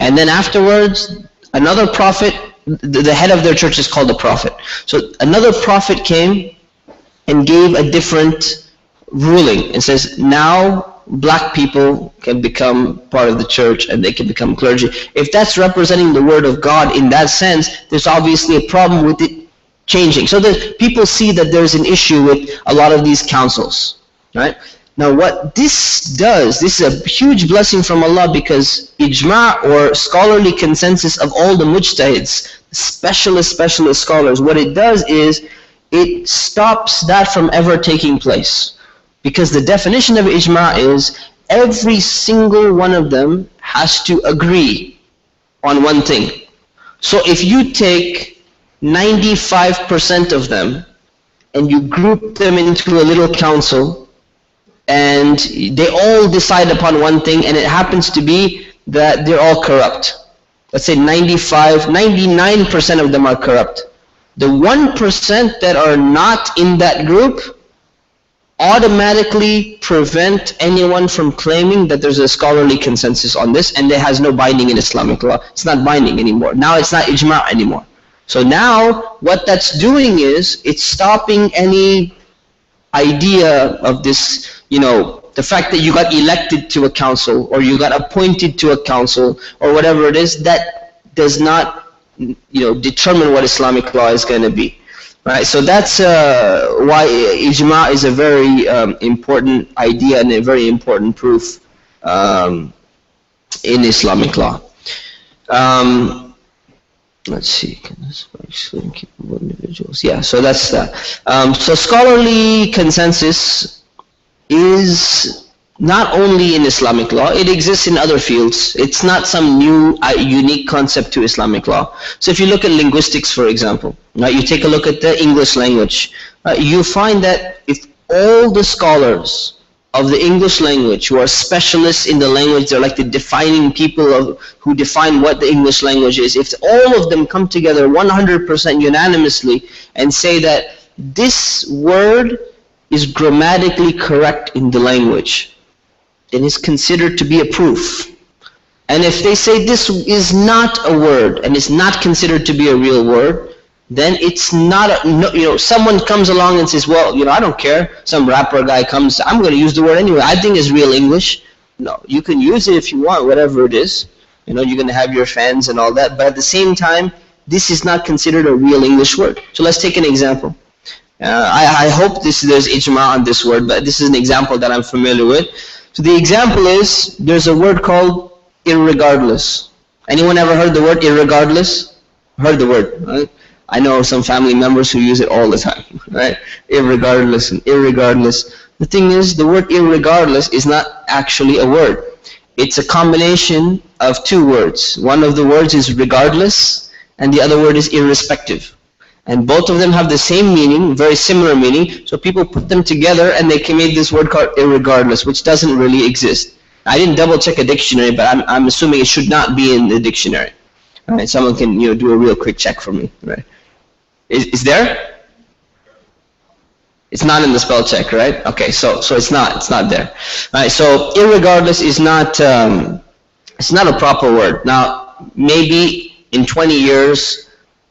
And then afterwards, another prophet, the head of their church is called a prophet. So another prophet came and gave a different ruling and says, now black people can become part of the church and they can become clergy. If that's representing the Word of God in that sense, there's obviously a problem with it changing. So that people see that there's an issue with a lot of these councils, right? Now what this does, this is a huge blessing from Allah, because ijma' or scholarly consensus of all the mujtahids, specialist scholars, what it does is it stops that from ever taking place. Because the definition of ijma' is every single one of them has to agree on one thing. So if you take 95% of them and you group them into a little council and they all decide upon one thing, and it happens to be that they're all corrupt. Let's say 99% of them are corrupt. The 1% that are not in that group automatically prevent anyone from claiming that there's a scholarly consensus on this, and it has no binding in Islamic law. It's not binding anymore. Now it's not ijma' anymore. So now what that's doing is it's stopping any idea of this, the fact that you got elected to a council or you got appointed to a council or whatever it is, that does not determine what Islamic law is going to be. Right? So that's why ijma' is a very important idea and a very important proof in Islamic law. Let's see. Capable individuals. Yeah, so that's that. So scholarly consensus is not only in Islamic law, it exists in other fields. It's not some new, unique concept to Islamic law. So if you look at linguistics, for example, you take a look at the English language, you find that if all the scholars of the English language who are specialists in the language, they're like the defining people who define what the English language is, if all of them come together 100% unanimously and say that this word is grammatically correct in the language, then it's considered to be a proof. And if they say this is not a word and it's not considered to be a real word, then it's not someone comes along and says, well, I don't care. Some rapper guy comes, I'm going to use the word anyway. I think it's real English. No, you can use it if you want, whatever it is. You're going to have your fans and all that. But at the same time, this is not considered a real English word. So let's take an example. I hope there's ijma' on this word, but this is an example that I'm familiar with. So the example is, there's a word called irregardless. Anyone ever heard the word irregardless? Heard the word, right? I know some family members who use it all the time, right? Irregardless and irregardless. The thing is, the word irregardless is not actually a word. It's a combination of two words. One of the words is regardless, and the other word is irrespective. And both of them have the same meaning, very similar meaning, so people put them together and they made this word called irregardless, which doesn't really exist. I didn't double check a dictionary, but I'm assuming it should not be in the dictionary. All right, someone can do a real quick check for me. Right? Is there? It's not in the spell check, right? Okay, so it's not there. All right, so irregardless is not it's not a proper word. Now maybe in 20 years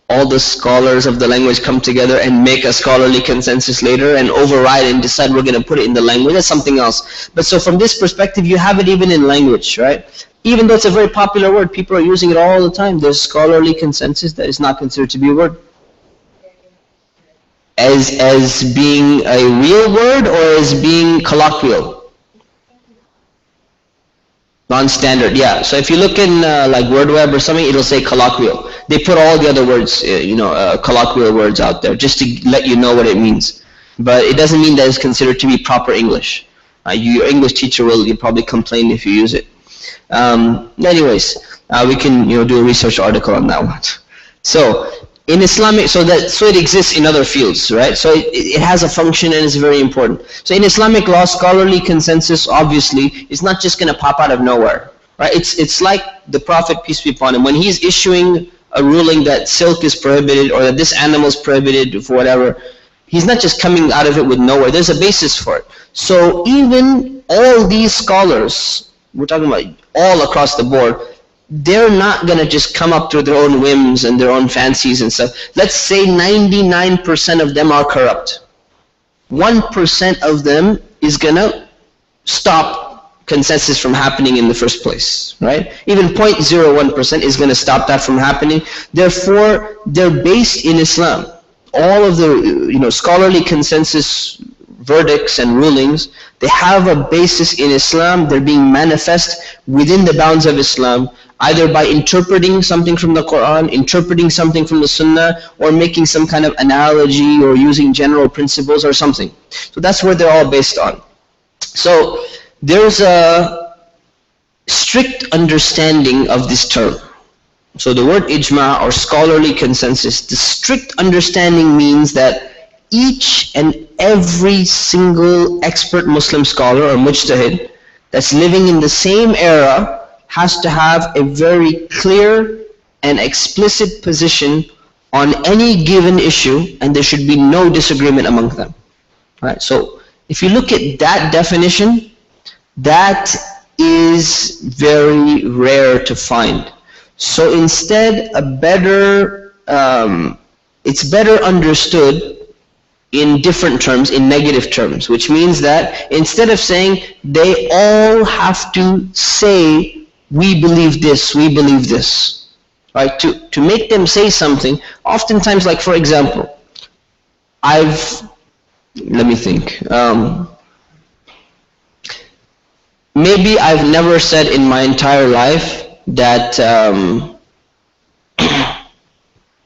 all the scholars of the language come together and make a scholarly consensus later and override and decide we're going to put it in the language. That's something else. But so from this perspective, you have it even in language, right? Even though it's a very popular word, people are using it all the time. There's scholarly consensus that is not considered to be a word. As being a real word or as being colloquial? Non-standard, yeah. So if you look in like WordWeb or something, it'll say colloquial. They put all the other words, colloquial words out there just to let you know what it means. But it doesn't mean that it's considered to be proper English. Your English teacher will probably complain if you use it. Anyways, we can do a research article on that one. So in Islamic, so it exists in other fields, right? So it has a function and it's very important. So in Islamic law, scholarly consensus obviously is not just going to pop out of nowhere, right? It's like the Prophet, peace be upon him, when he's issuing a ruling that silk is prohibited or that this animal is prohibited for whatever, he's not just coming out of it with nowhere. There's a basis for it. So even all these scholars, we're talking about all across the board, they're not going to just come up through their own whims and their own fancies and stuff. Let's say 99% of them are corrupt. 1% of them is going to stop consensus from happening in the first place, right? Even 0.01% is going to stop that from happening. Therefore, they're based in Islam. All of the scholarly consensus verdicts and rulings, they have a basis in Islam. They're being manifest within the bounds of Islam, either by interpreting something from the Quran, interpreting something from the Sunnah, or making some kind of analogy or using general principles or something. So that's where they're all based on. So there's a strict understanding of this term. So the word ijma or scholarly consensus, the strict understanding means that each and every single expert Muslim scholar or mujtahid that's living in the same era has to have a very clear and explicit position on any given issue, and there should be no disagreement among them. Right? So if you look at that definition, that is very rare to find. So instead, it's better understood in different terms, in negative terms, which means that instead of saying they all have to say, we believe this, right? To make them say something, oftentimes, like for example, let me think. Maybe I've never said in my entire life that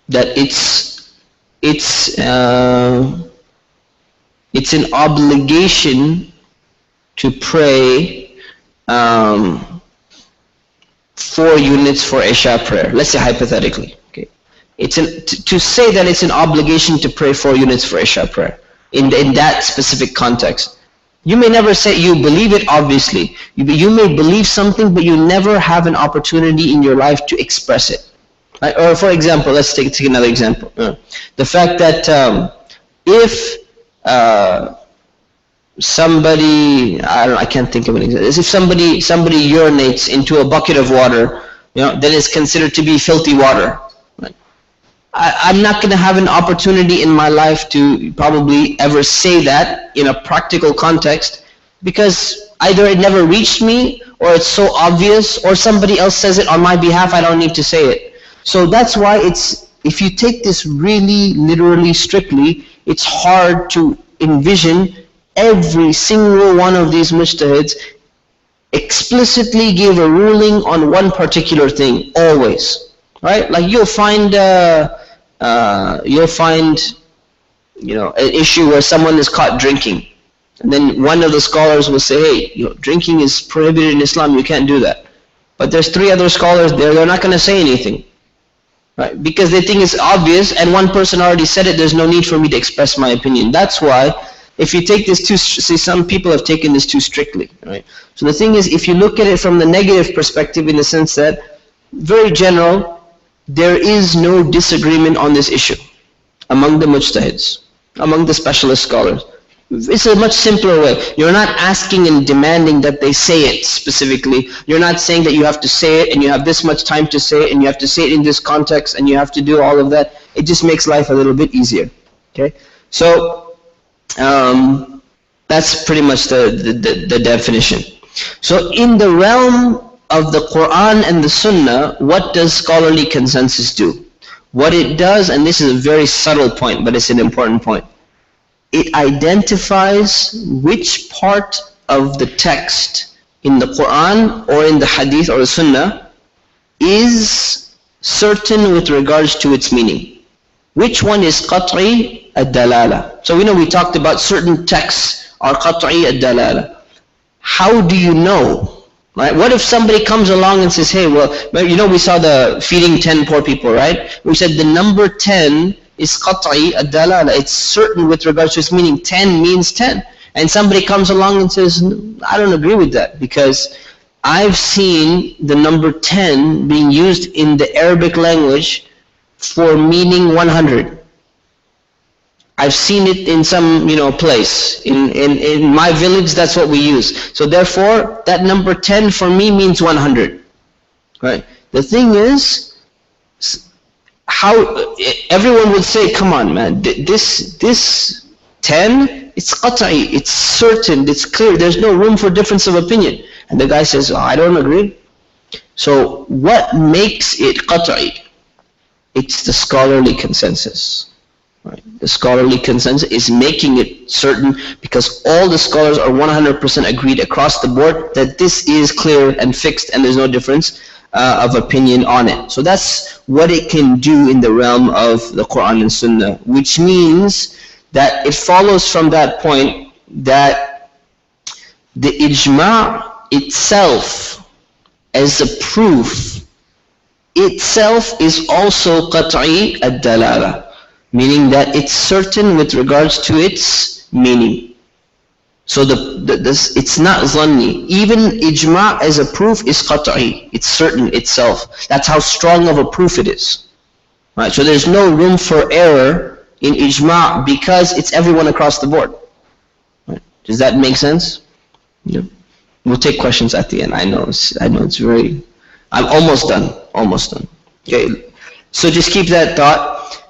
that it's an obligation to pray 4 units for Isha prayer. Let's say hypothetically. Okay, to say that it's an obligation to pray 4 units for Isha prayer in that specific context. You may never say you believe it, obviously. You may believe something, but you never have an opportunity in your life to express it. Right? Or for example, let's take another example. The fact that if somebody, I can't think of an example. If somebody urinates into a bucket of water, then it's considered to be filthy water. Right? I'm not going to have an opportunity in my life to probably ever say that in a practical context, because either it never reached me, or it's so obvious, or somebody else says it on my behalf, I don't need to say it. So that's why if you take this really literally strictly, it's hard to envision every single one of these mujtahids explicitly give a ruling on one particular thing, always. Right? Like you'll find you'll find, an issue where someone is caught drinking. And then one of the scholars will say, hey, drinking is prohibited in Islam, you can't do that. But there's 3 other scholars there, they're not going to say anything. Right? Because they think it's obvious, and one person already said it, there's no need for me to express my opinion. That's why, if you take this some people have taken this too strictly. Right? So the thing is, if you look at it from the negative perspective, in the sense that, very general, there is no disagreement on this issue among the mujtahids, among the specialist scholars. It's a much simpler way. You're not asking and demanding that they say it specifically. You're not saying that you have to say it and you have this much time to say it and you have to say it in this context and you have to do all of that. It just makes life a little bit easier. Okay? So, that's pretty much the definition. So in the realm of the Quran and the Sunnah, what does scholarly consensus do? What it does, and this is a very subtle point, but it's an important point, it identifies which part of the text in the Quran or in the Hadith or the Sunnah is certain with regards to its meaning. Which one is qat'i ad-dalala? So we talked about certain texts are qat'i ad-dalala. How do you know? Right? What if somebody comes along and says, hey, well, we saw the feeding 10 poor people, right? We said the number 10 is qat'i ad-dalala. It's certain with regards to its meaning. 10 means 10. And somebody comes along and says, I don't agree with that, because I've seen the number 10 being used in the Arabic language for meaning 100. I've seen it in some, place. In my village, that's what we use. So therefore, that number 10 for me means 100. Right? The thing is, how everyone would say, come on, man, this 10, it's qat'i, it's certain, it's clear, there's no room for difference of opinion. And the guy says, I don't agree. So what makes it qat'i? It's the scholarly consensus. Right? The scholarly consensus is making it certain, because all the scholars are 100% agreed across the board that this is clear and fixed and there's no difference of opinion on it. So that's what it can do in the realm of the Quran and Sunnah, which means that it follows from that point that the ijma' itself as a proof itself is also qat'i ad-dalala, meaning that it's certain with regards to its meaning. So it's not zanni. Even ijma' as a proof is qat'i. It's certain itself. That's how strong of a proof it is. Right? So there's no room for error in ijma' because it's everyone across the board. Right? Does that make sense? Yeah. We'll take questions at the end. I know it's very... I'm almost done. Okay. So just keep that thought.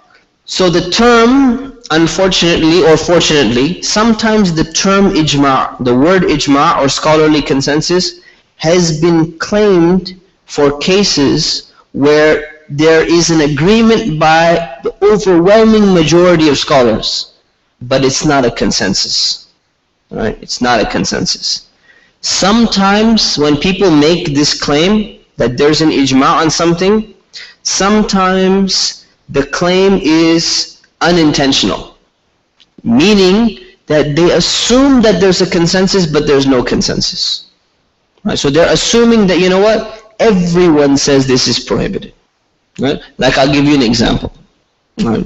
So the term, unfortunately or fortunately, sometimes the term ijma', the word ijma' or scholarly consensus, has been claimed for cases where there is an agreement by the overwhelming majority of scholars, but it's not a consensus. Right? It's not a consensus. Sometimes when people make this claim that there's an ijma' on something, sometimes the claim is unintentional, meaning that they assume that there's a consensus, but there's no consensus. Right? So they're assuming that, everyone says this is prohibited. Right? Like, I'll give you an example. Right?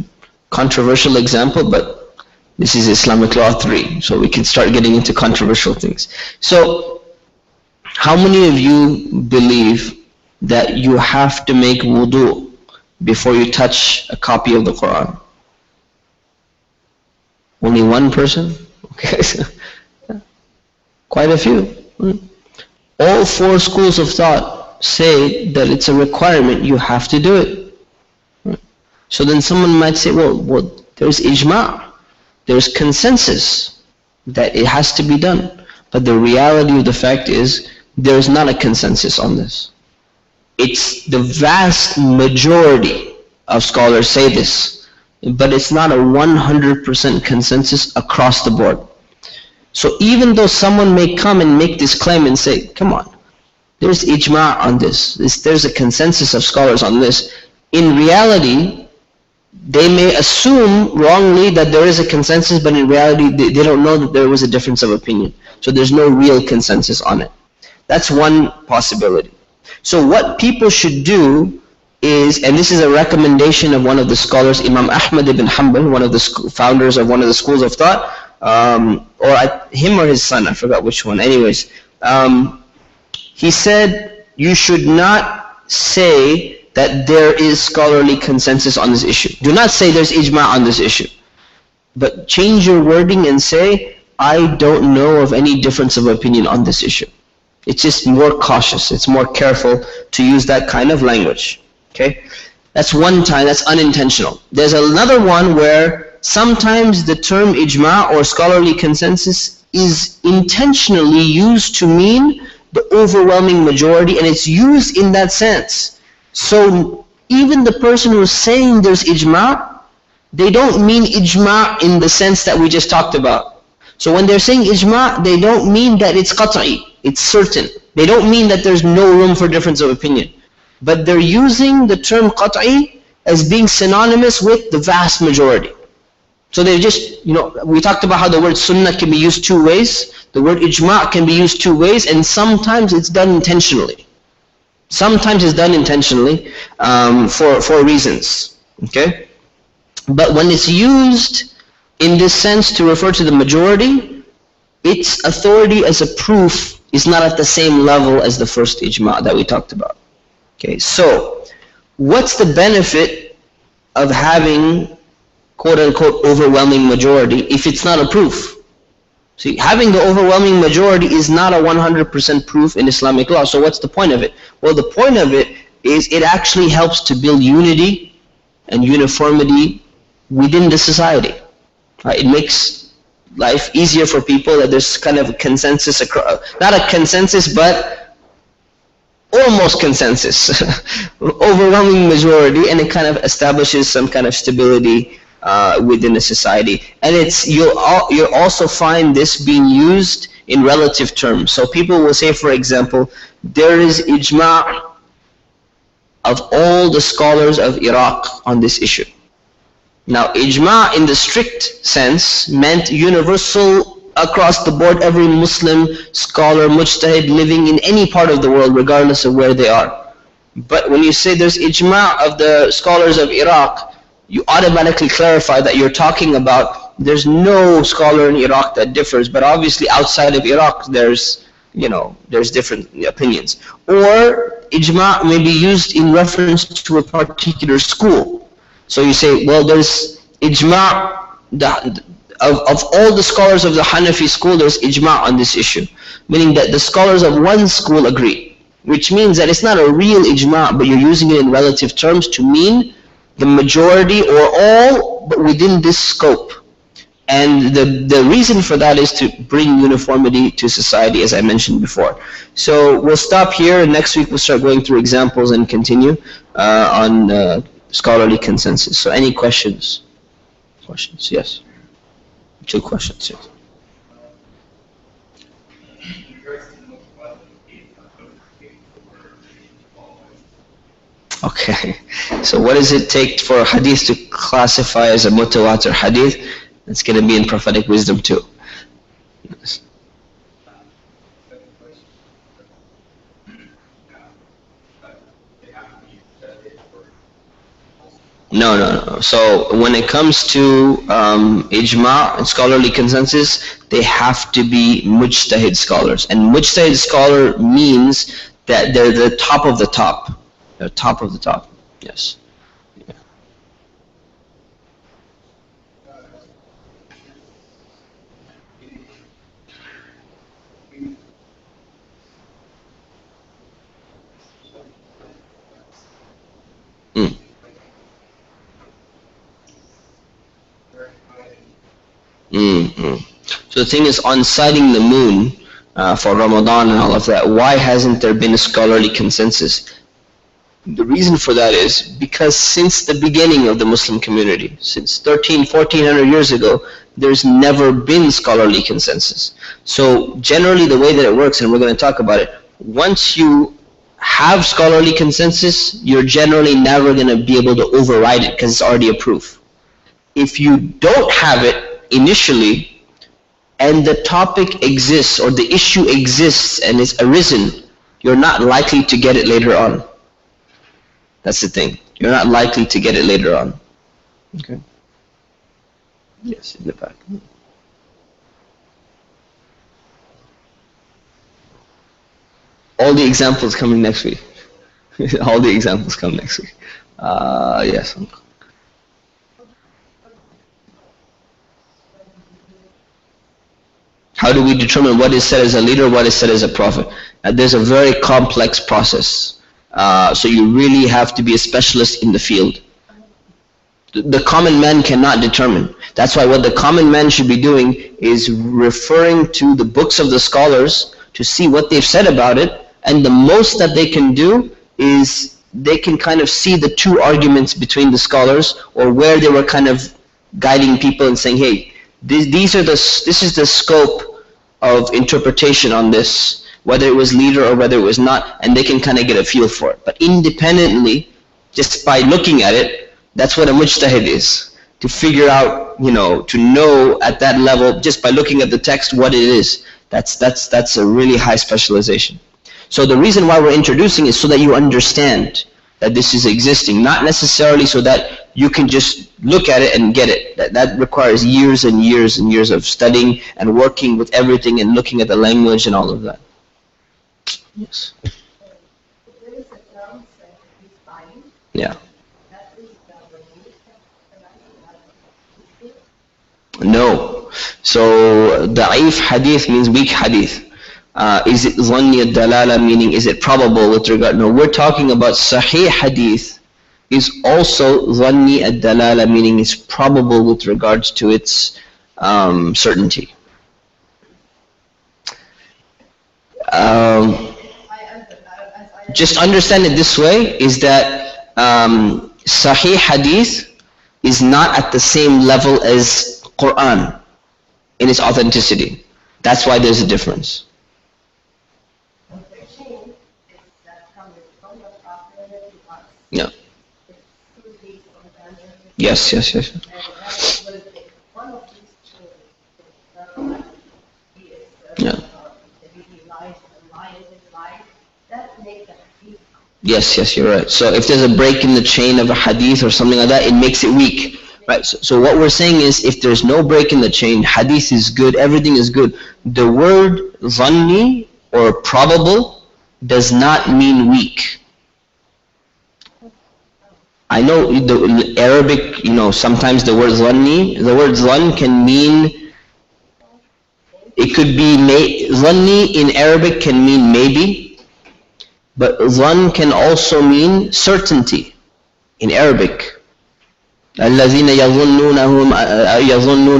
Controversial example, but this is Islamic Law 3, so we can start getting into controversial things. So, how many of you believe that you have to make wudu before you touch a copy of the Quran? Only one person? Okay. Quite a few. All 4 schools of thought say that it's a requirement, you have to do it. So then someone might say, well, there's ijma', there's consensus that it has to be done. But the reality of the fact is, there's not a consensus on this. It's the vast majority of scholars say this, but it's not a 100% consensus across the board. So even though someone may come and make this claim and say, come on, there's ijma' on this, there's a consensus of scholars on this, in reality, they may assume wrongly that there is a consensus, but in reality they don't know that there was a difference of opinion. So there's no real consensus on it. That's one possibility. So what people should do is, and this is a recommendation of one of the scholars, Imam Ahmad ibn Hanbal, one of the founders of one of the schools of thought, him or his son, I forgot which one. Anyways, he said you should not say that there is scholarly consensus on this issue. Do not say there's ijma on this issue. But change your wording and say, I don't know of any difference of opinion on this issue. It's just more cautious. It's more careful to use that kind of language. Okay? That's one time, that's unintentional. There's another one where sometimes the term ijma or scholarly consensus is intentionally used to mean the overwhelming majority, and it's used in that sense. So even the person who's saying there's ijma, they don't mean ijma in the sense that we just talked about. So when they're saying ijma, they don't mean that it's qat'i, it's certain. They don't mean that there's no room for difference of opinion. But they're using the term qat'i as being synonymous with the vast majority. So they just, we talked about how the word sunnah can be used two ways. The word ijma' can be used two ways, and sometimes it's done intentionally. Sometimes it's done intentionally for reasons. Okay? But when it's used in this sense to refer to the majority, its authority as a proof is not at the same level as the first ijma' that we talked about. Okay, so what's the benefit of having quote-unquote overwhelming majority if it's not a proof? See, having the overwhelming majority is not a 100% proof in Islamic law. So what's the point of it? Well, the point of it is it actually helps to build unity and uniformity within the society. Right? It makes life easier for people that there's kind of a consensus, not a consensus, but almost consensus, overwhelming majority, and it kind of establishes some kind of stability within the society. And you'll also find this being used in relative terms. So people will say, for example, there is ijma' of all the scholars of Iraq on this issue. Now, ijma' in the strict sense meant universal across the board, every Muslim scholar, mujtahid living in any part of the world, regardless of where they are. But when you say there's ijma' of the scholars of Iraq, you automatically clarify that you're talking about there's no scholar in Iraq that differs, but obviously outside of Iraq there's different opinions. Or ijma' may be used in reference to a particular school. So you say, well, there's ijma' of all the scholars of the Hanafi school, there's ijma' on this issue. Meaning that the scholars of one school agree. Which means that it's not a real ijma', but you're using it in relative terms to mean the majority or all, but within this scope. And the reason for that is to bring uniformity to society, as I mentioned before. So we'll stop here, and next week we'll start going through examples and continue on scholarly consensus. So any questions? Questions? Yes. 2 questions. Yes. Okay. So what does it take for a hadith to classify as a mutawatir hadith? It's going to be in prophetic wisdom too. Yes. No. So when it comes to ijma' and scholarly consensus, they have to be mujtahid scholars. And mujtahid scholar means that they're the top of the top. They're top of the top. Yes. So the thing is, on sighting the moon for Ramadan and all of that, why hasn't there been a scholarly consensus? The reason for that is because since the beginning of the Muslim community, since 1400 years ago, there's never been scholarly consensus. So generally the way that it works, and we're going to talk about it, once you have scholarly consensus, you're generally never going to be able to override it because it's already a proof. If you don't have it initially, and the topic exists or the issue exists and it's arisen, you're not likely to get it later on. That's the thing. You're not likely to get it later on. Okay. Yes, in the back. All the examples coming next week. All the examples come next week. Yes. How do we determine what is said as a leader, what is said as a prophet? There's a very complex process. So you really have to be a specialist in the field. The common man cannot determine. That's why what the common man should be doing is referring to the books of the scholars to see what they've said about it, and the most that they can do is they can kind of see the two arguments between the scholars, or where they were kind of guiding people and saying, hey, this is the scope of interpretation on this, whether it was leader or whether it was not, and they can kind of get a feel for it. But independently, just by looking at it, that's what a mujtahid is. To figure out, to know at that level, just by looking at the text, what it is. That's a really high specialization. So the reason why we're introducing is so that you understand that this is existing, not necessarily so that you can just look at it and get it. That requires years and years and years of studying and working with everything and looking at the language and all of that. Yes. Yeah. No. So da'if hadith means weak hadith. Is it zanni al-dalala, meaning is it probable with regard? No, we're talking about sahih hadith is also zanni al-dalala, meaning it's probable with regards to its certainty. Just understand it this way, is that sahih hadith is not at the same level as Quran in its authenticity. That's why there's a difference. Yeah. Yes. Yeah. Yes, you're right. So if there's a break in the chain of a hadith or something like that, it makes it weak. Right, so what we're saying is, if there's no break in the chain, hadith is good, everything is good. The word zanni or probable does not mean weak. I know the Arabic, sometimes the word zan can mean, it could be, zanni in Arabic can mean maybe, but zan can also mean certainty in Arabic. الَّذِينَ يَظُنُّونَ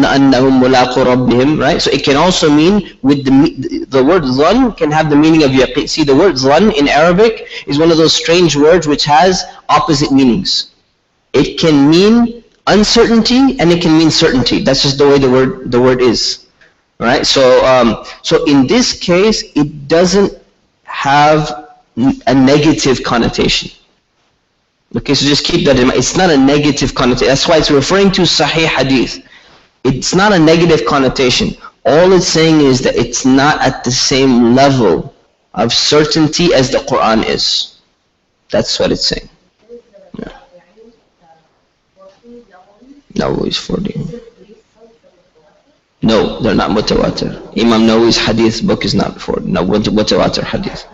أَنَّهُمْ مُلَاقُو رَبِّهِمْ, right? So it can also mean, with the word zan can have the meaning of yaqeen. See, the word zan in Arabic is one of those strange words which has opposite meanings. It can mean uncertainty and it can mean certainty. That's just the way the word is, right? So in this case, it doesn't have a negative connotation. Okay, so just keep that in mind. It's not a negative connotation. That's why it's referring to Sahih Hadith. It's not a negative connotation. All it's saying is that it's not at the same level of certainty as the Quran is. That's what it's saying. Yeah. Nawawi's 40. No, they're not mutawatir. Imam Nawawi's hadith book is not 40. No, mutawatir hadith.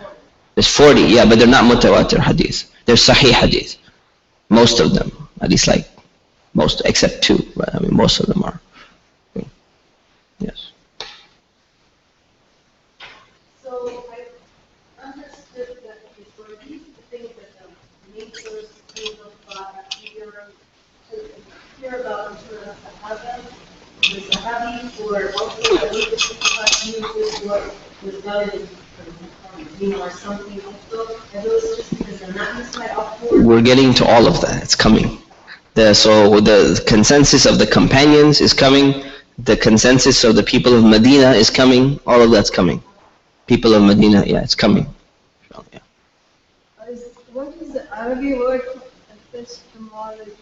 There's 40, yeah, but they're not mutawatir hadith. They're Sahih hadith. Most of them, at least most, except two, but most of them are. Yes. So I understood that for these things that nature, schools of thought, hear about in terms of the Sahabis were also the uses what was done in or something also. Are those just because they're not inside of four? We're getting to all of that. It's coming. So the consensus of the companions is coming. The consensus of the people of Medina is coming. All of that's coming. People of Medina, yeah, it's coming. Yeah. Arabic word epistemology.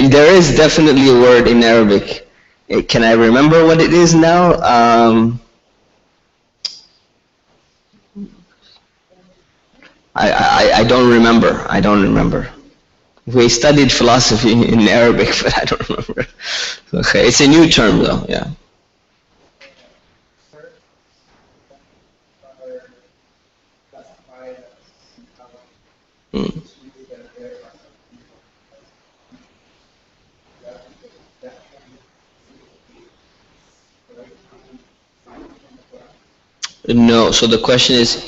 There is definitely a word in Arabic. Can I remember what it is now? I don't remember. I don't remember. We studied philosophy in Arabic, but I don't remember. Okay, it's a new term though, yeah. Hmm. No, so the question is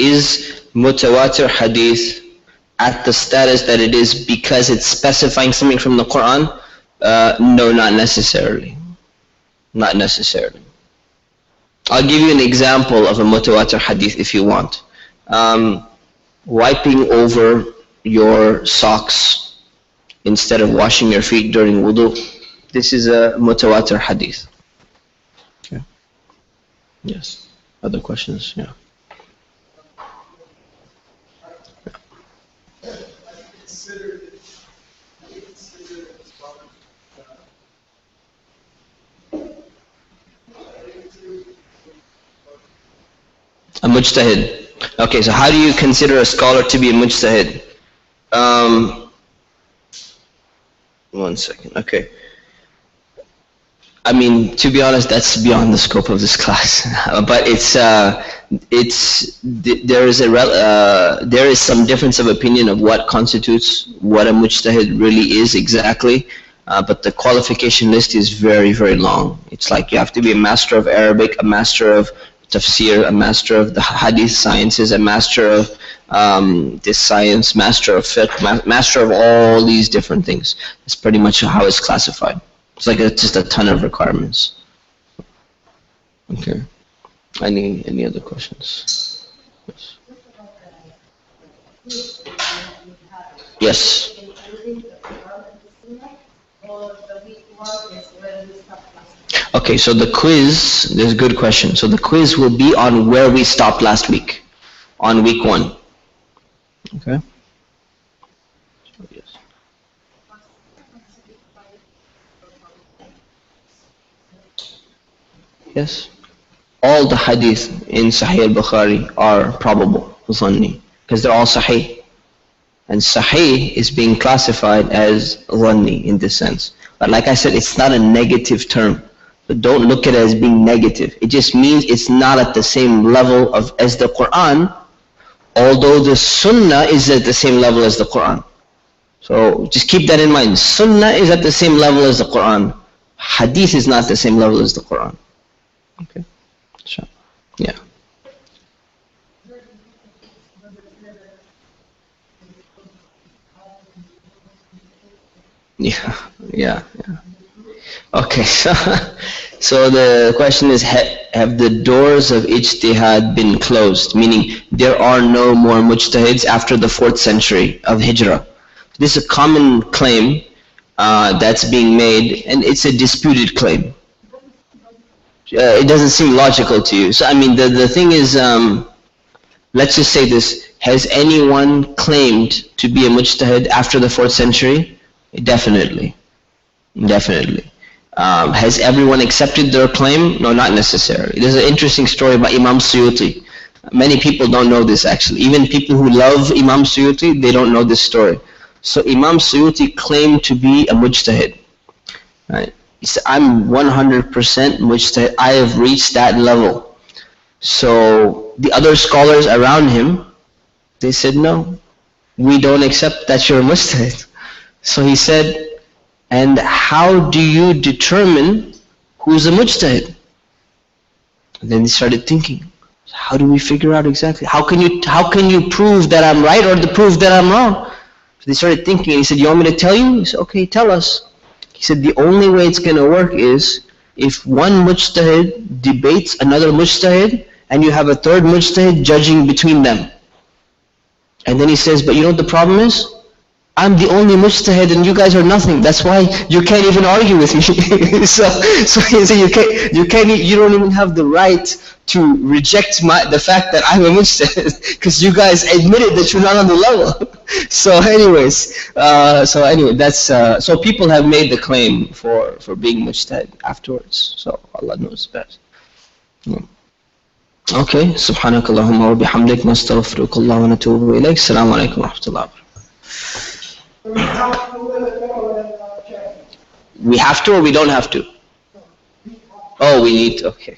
mutawatir hadith at the status that it is because it's specifying something from the Quran? No, not necessarily. Not necessarily. I'll give you an example of a mutawatir hadith if you want. Wiping over your socks instead of washing your feet during wudu. This is a mutawatir hadith. Okay. Yes. Other questions? Yeah. A mujtahid. Okay, so how do you consider a scholar to be a mujtahid? One second, okay. I mean, to be honest, that's beyond the scope of this class. But there is some difference of opinion of what constitutes what a mujtahid really is exactly. But the qualification list is very, very long. It's like you have to be a master of Arabic, a master of tafsir, a master of the hadith sciences, a master of this science, master of fiqh, master of all these different things. That's pretty much how it's classified. It's like just a ton of requirements. Okay. Any other questions? Yes. Yes. Okay, so the quiz, this is a good question. So the quiz will be on where we stopped last week, on week 1. Okay? Yes. Yes. All the hadith in Sahih al-Bukhari are probable, zanni, because they're all Sahih. And Sahih is being classified as zanni in this sense. But like I said, it's not a negative term. But don't look at it as being negative. It just means it's not at the same level as the Quran, although the Sunnah is at the same level as the Quran. So just keep that in mind. Sunnah is at the same level as the Quran. Hadith is not the same level as the Quran. Okay? Sure. Yeah. Yeah. Okay, so the question is, have the doors of ijtihad been closed? Meaning, there are no more mujtahids after the 4th century of Hijrah. This is a common claim that's being made, and it's a disputed claim. It doesn't seem logical to you. So, I mean, the thing is, let's just say this. Has anyone claimed to be a mujtahid after the 4th century? Definitely. Definitely. Has everyone accepted their claim? No, not necessarily. There's an interesting story about Imam Suyuti. Many people don't know this actually. Even people who love Imam Suyuti, they don't know this story. So Imam Suyuti claimed to be a mujtahid. Right? He said, I'm 100% mujtahid. I have reached that level. So the other scholars around him, they said, no, we don't accept that you're a mujtahid. So he said, and how do you determine who's a mujtahid? And then they started thinking, how do we figure out exactly? How can you prove that I'm right or to prove that I'm wrong? So they started thinking, and he said, you want me to tell you? He said, okay, tell us. He said, the only way it's going to work is if one mujtahid debates another mujtahid, and you have a third mujtahid judging between them. And then he says, but you know what the problem is? I'm the only mujtahid and you guys are nothing. That's why you can't even argue with me. so you don't even have the right to reject the fact that I'm a mujtahid because you guys admitted that you're not on the level. so anyway, that's so people have made the claim for being mujtahid afterwards. So Allah knows best. Yeah. Okay. Subhanakallahumma wa bihamdik nastaghfiruka wa natubu ilayk. Assalamu alaikum wa rahmatullahi wa barakatuh. We have to or we don't have to? Oh, we need to. Okay.